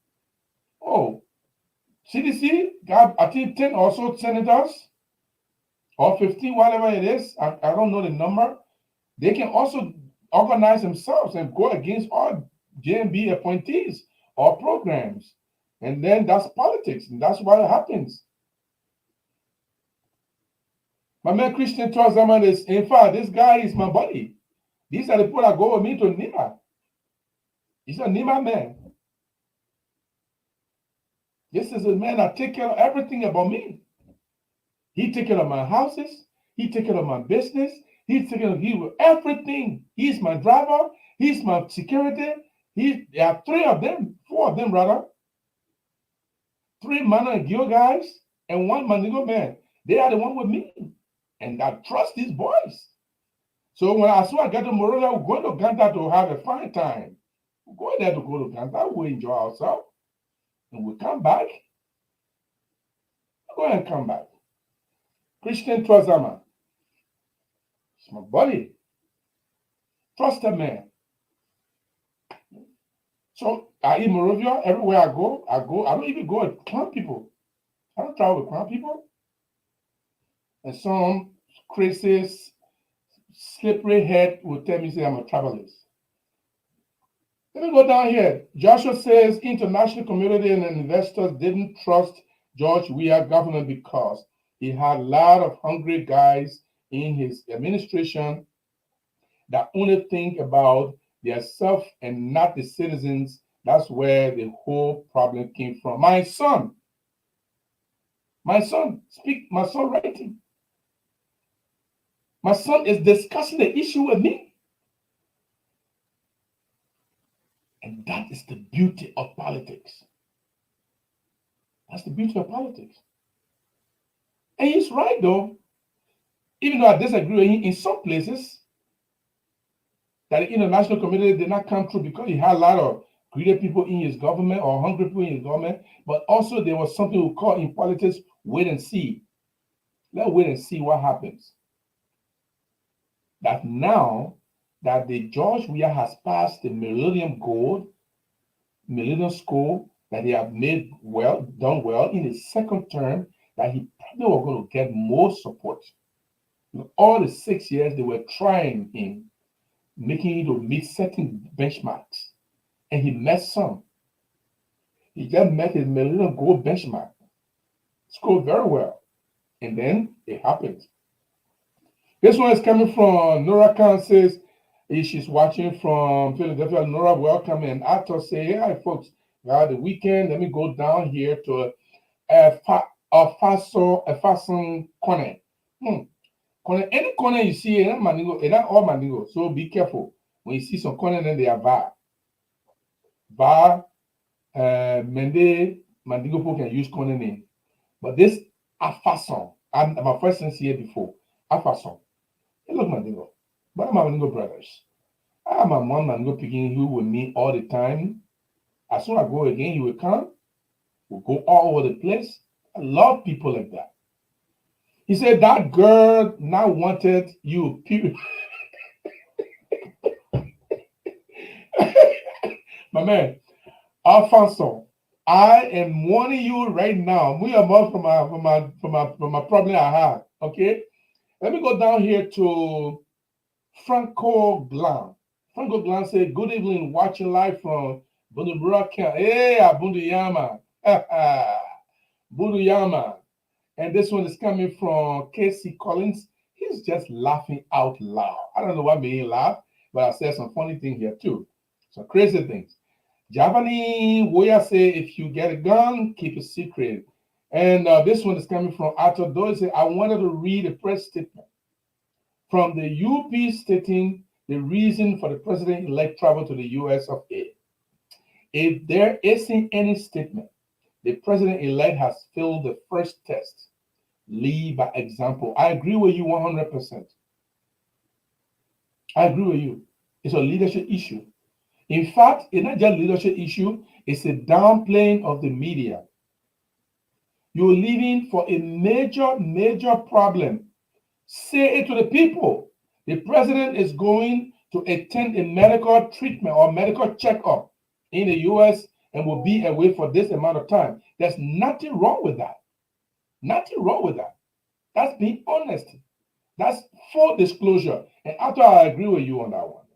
Oh, CDC got, I think, 10 or so senators or 15, whatever it is. I don't know the number. They can also organize themselves and go against all JMB appointees or programs. And then that's politics. And that's what happens. My man Christian Twazaman is, in fact, this guy is my buddy. These are the people that go with me to Nima. He's a Nima man. This is a man that take care of everything about me. He take care of my houses. He take care of my business. He take care of everything. He's my driver. He's my security. There are 3 of them, 4 of them rather. 3 Mano and Gil guys and 1 Manigo man. They are the one with me. And I trust these boys. So when I get to Monrovia, we're going to Ganta to have a fine time. We're going there to go to Ganta. We'll enjoy ourselves. And we'll come back. Go ahead and come back. Christian Twazama. It's my buddy. Trusted man. So I in Monrovia, everywhere I go. I don't even go with clown people. I don't travel with clown people. And some crazy, slippery head will tell me, say, I'm a travelist. Let me go down here. Joshua says international community and investors didn't trust George Weah government because he had a lot of hungry guys in his administration that only think about their self and not the citizens. That's where the whole problem came from. My son writing. My son is discussing the issue with me. And that is the beauty of politics. That's the beauty of politics. And he's right, though. Even though I disagree with him in some places, that the international community did not come through because he had a lot of greedy people in his government or hungry people in his government, but also there was something we call in politics, wait and see. Let's wait and see what happens. That now that the George Weah has passed the Millennium School, that he have done well in his second term, that he probably was going to get more support. All the 6 years they were trying him, making him to meet certain benchmarks, and he met some. He just met his Millennium Goal benchmark. scored very well. And then it happened. This one is coming from Nora Khan says she's watching from Philadelphia. Nora, welcome. And Atos say, hey, hi, folks. The weekend. Let me go down here to a fason corner. Corner, any corner you see, it ain't all mandingo. So be careful. When you see some corner, then they are VAR. VAR, Mende, mandingo people can use corner name. But this Afason, I'm my first time here before. Afason. Hey, look, mandingo. But I'm mandingo brothers. I'm a one mandingo picking who with me all the time. As soon as I go again, he will come. We'll go all over the place. I love people like that. He said that girl now wanted you. My man, Alfonso, I am warning you right now. We are more from my problem I have. Okay, let me go down here to Franco Glan. Franco Glan said, "Good evening, watching live from Bunduburaka. Hey, Bunduyama, Bunduyama." And this one is coming from Casey Collins. He's just laughing out loud. I don't know what made him laugh, but I said some funny things here too. Some crazy things. Javani Woya say, if you get a gun, keep it secret. And this one is coming from Arthur Doyle. Say, I wanted to read a press statement from the UP stating the reason for the president-elect travel to the US of A. If there isn't any statement, the president-elect has failed the first test. Lead by example. I agree with you 100%. I agree with you. It's a leadership issue. In fact, it's not just a leadership issue, it's a downplaying of the media. You're leaving for a major problem. Say it to the people. The president is going to attend a medical treatment or medical checkup in the US and will be away for this amount of time. There's nothing wrong with that. Nothing wrong with that. That's being honest. That's full disclosure. And after I agree with you on that one.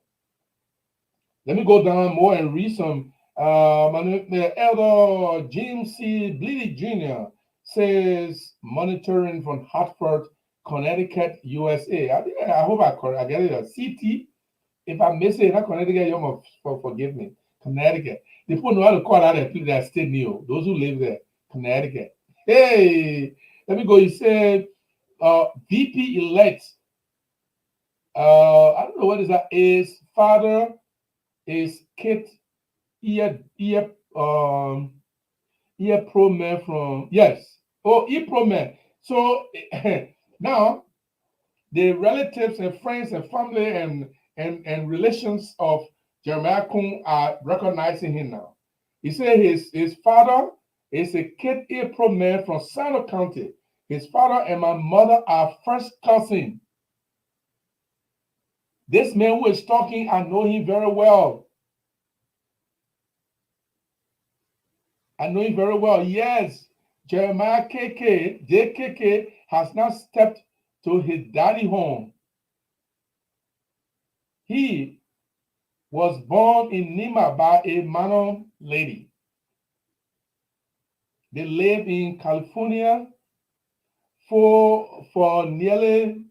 Let me go down more and read some. Elder James C. Bleedy Jr. says, monitoring from Hartford, Connecticut, USA. I hope I get it. CT. If I miss it, not Connecticut, you must forgive me. Connecticut. The people know how to call out that state near. Those who live there. Connecticut. Hey, let me go. He said, VP elect. I don't know what is that. His father is Kit Pro man from Pro man. So now the relatives and friends and family and relations of Jeremiah Koung are recognizing him now. He said his father is a Kit Pro man from Sano County. His father and my mother are first cousin. This man who is talking, I know him very well. I know him very well. Yes, Jeremiah JKK has now stepped to his daddy home. He was born in Nima by a Manon lady. They live in California for nearly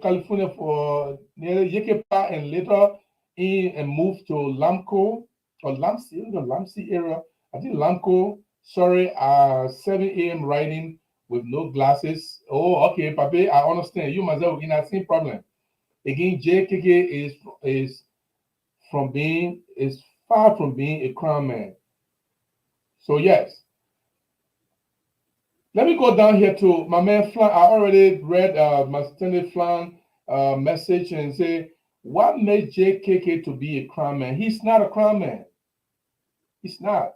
California for nearly Yekepa and later in and moved to Lamco or Lamsi area. I think Lamco, 7 a.m. riding with no glasses. Oh, okay, Pape, I understand. You myself in that same problem. Again, JKK is far from being a crown man. So yes. Let me go down here to my man Flan. I already read my standard Flan message and say, what made JKK to be a crown man? He's not a crown man. He's not.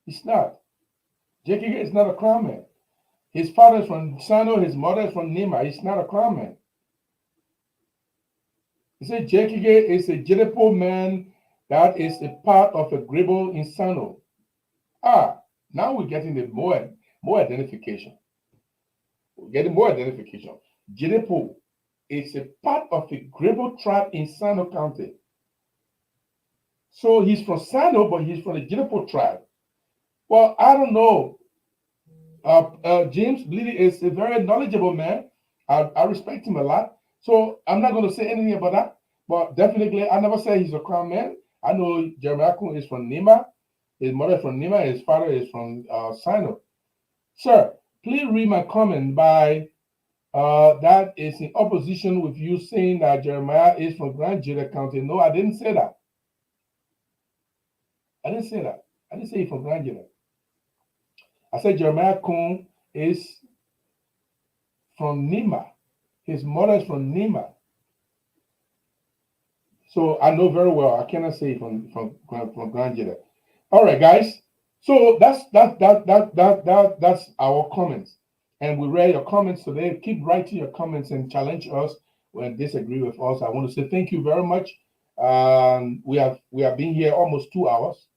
He's not. JKK is not a crown man. His father is from Sano, his mother is from Nima. He's not a crown man. He said JKK is a Jedipo man that is a part of a Gribble in Sano. Now we're getting the more identification. We're getting more identification. Jedipo is a part of a Gribble tribe in Sano County. So he's from Sano, but he's from the Jedipo tribe. Well, I don't know. James Bleedy is a very knowledgeable man. I respect him a lot. So I'm not going to say anything about that. But definitely, I never say he's a crown man. I know Jeremiah Koung is from Nima. His mother is from Nima. His father is from Sino. Sir, please read my comment by that is in opposition with you saying that Jeremiah is from Grand Jeda County. No, I didn't say that. I didn't say that. I didn't say he's from Grand Jeda. I said Jeremiah Koung is from Nima. His mother is from Nima. So I know very well. I cannot say from Grand Jeda. All right, guys. So that's our comments, and we read your comments today. Keep writing your comments and challenge us when disagree with us. I want to say thank you very much. We have been here almost 2 hours,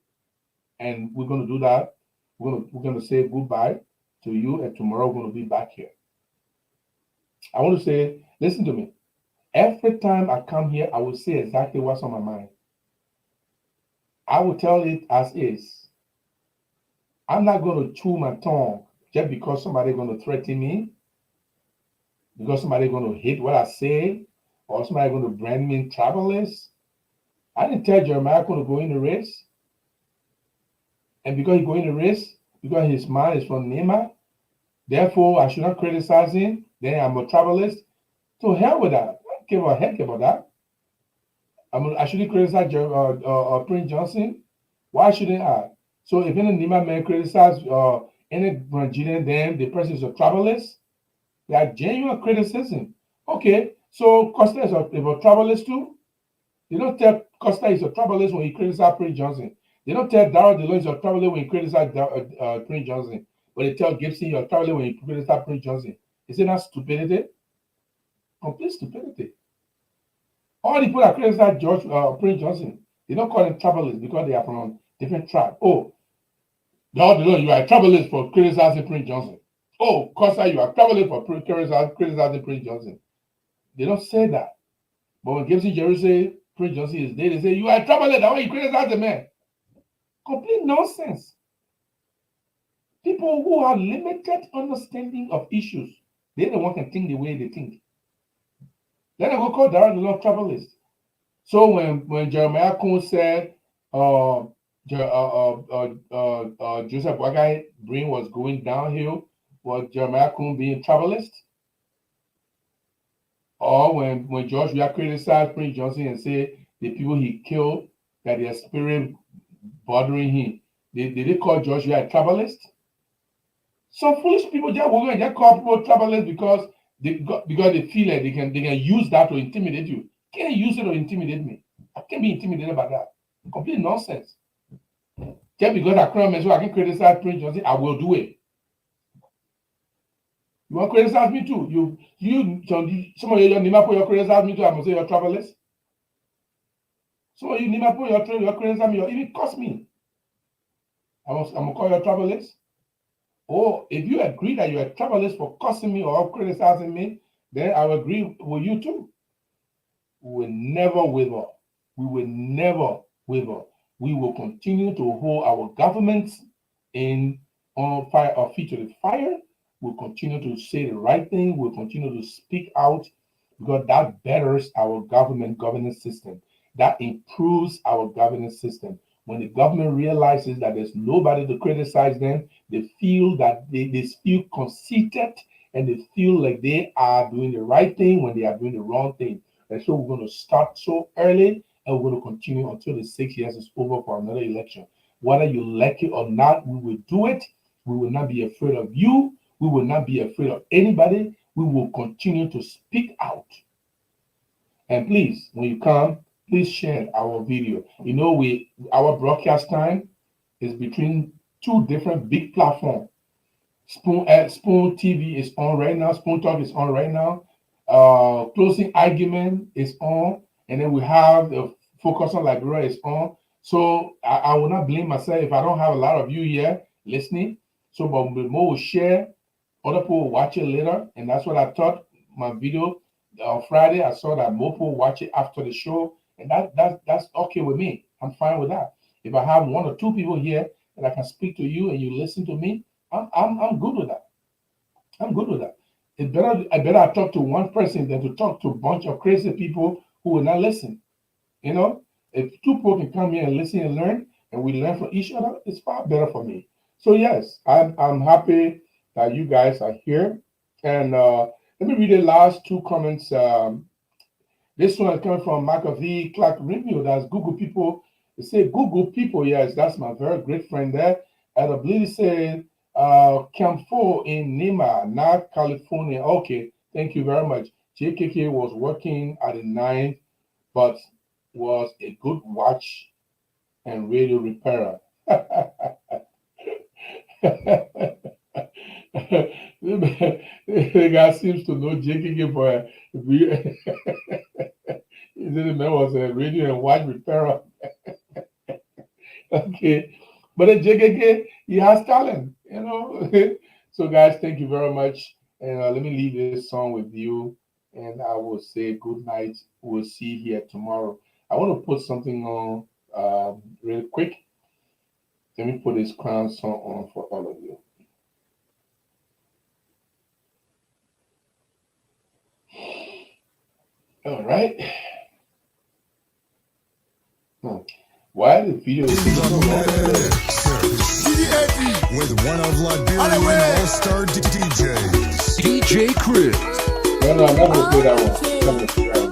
and we're going to do that. We're going to say goodbye to you, and tomorrow we're going to be back here. I want to say, listen to me. Every time I come here, I will say exactly what's on my mind. I will tell it as is. I'm not going to chew my tongue just because somebody's going to threaten me, because somebody's going to hate what I say, or somebody's going to brand me tribalist. I didn't tell Jeremiah going to go in the race. And because he go in the race, because his mind is from Nema, therefore I should not criticize him. Then I'm a tribalist. So hell with that. I don't give a heck about that. I shouldn't criticize Prince Johnson. Why shouldn't I? So if any Nema man criticize any Nigerian, then the person is a tribalist. They are genuine criticism. Okay, so Costa is a tribalist too. They don't tell Costa is a tribalist when he criticizes Prince Johnson. They don't tell Darrell DeLoy is a tribalist when he criticizes Prince Johnson. But they tell Gibson you're a tribalist when he criticizes Prince Johnson. Is it not stupidity? Complete stupidity. All the people that criticize Prince Johnson, they don't call them tribalists because they are from different tribes. Oh, Darrell DeLoy, you are a tribalist for criticizing Prince Johnson. Oh, Costa, you are a tribalist for criticizing Prince Johnson. They don't say that. But when Gibson Jerry say Prince Johnson is dead, they say you are a tribalist. That's why you criticize the man. Complete nonsense. People who have limited understanding of issues, they don't want to think the way they think. Then I go call Darrell DeLoy tribalist. So when Jeremiah Koung said Joseph BOAKAI brain was going downhill, was Jeremiah Koung being tribalist? Or when George Weah criticized Prince Johnson and said the people he killed, that their spirit bothering him, did they call George Weah a tribalist? Some foolish people just will just call people tribalist because they feel like they can use that to intimidate you. Can't use it to intimidate me. I can't be intimidated by that. Complete nonsense. Just because I come so I can criticize Prince Johnson, I will do it. You want to criticize me too? Some of you Nimapo, you criticize me too. I'm gonna say you're a tribalist. Some of you Nimapo, you're criticizing me. You even cost me. I'm gonna call you a tribalist. Or if you agree that you're a tribalist for cussing me or criticizing me, then I will agree with you too. We will never waver. We will never waver. We will continue to hold our governments on fire or feet to the fire. We'll continue to say the right thing. We'll continue to speak out because that betters our governance system. That improves our governance system. When the government realizes that there's nobody to criticize them, they feel that they feel conceited and they feel like they are doing the right thing when they are doing the wrong thing. And so we're going to start so early and we're going to continue until the 6 years is over for another election. Whether you like it or not, we will do it. We will not be afraid of you. We will not be afraid of anybody. We will continue to speak out. And please, when you come, please share our video. You know, our broadcast time is between two different big platforms. Spoon TV is on right now. Spoon Talk is on right now. Closing Argument is on. And then we have the Focus on Liberia is on. So I will not blame myself if I don't have a lot of you here listening. So, but more will share. Other people will watch it later. And that's what I thought my video on Friday. I saw that more people watch it after the show. And that's okay with me. I'm fine with that. If I have one or two people here and I can speak to you and you listen to me, I'm good with that. I'm good with that. I better talk to one person than to talk to a bunch of crazy people who will not listen. You know, if two people can come here and listen and learn, and we learn from each other, it's far better for me. So yes, I'm happy that you guys are here. And let me read the last two comments. This one is coming from McAfee Clark Review. That's Google people. They say Google people. Yes, that's my very great friend there. And I believe it said Camp 4 in Nima, not California. Okay, thank you very much. JKK was working at the 9th, but was a good watch and radio repairer. The guy seems to know JKK for a the man was a radio and watch repairer. Okay, but the JKK, he has talent, you know. So guys, thank you very much, and let me leave this song with you, and I will say good night. We'll see you here tomorrow. I want to put something on real quick. Let me put this crown song on for all of you. All right. Why the video is so long? With one of Liberian all-star DJs, DJ Chris. No, I'm not going to do that one.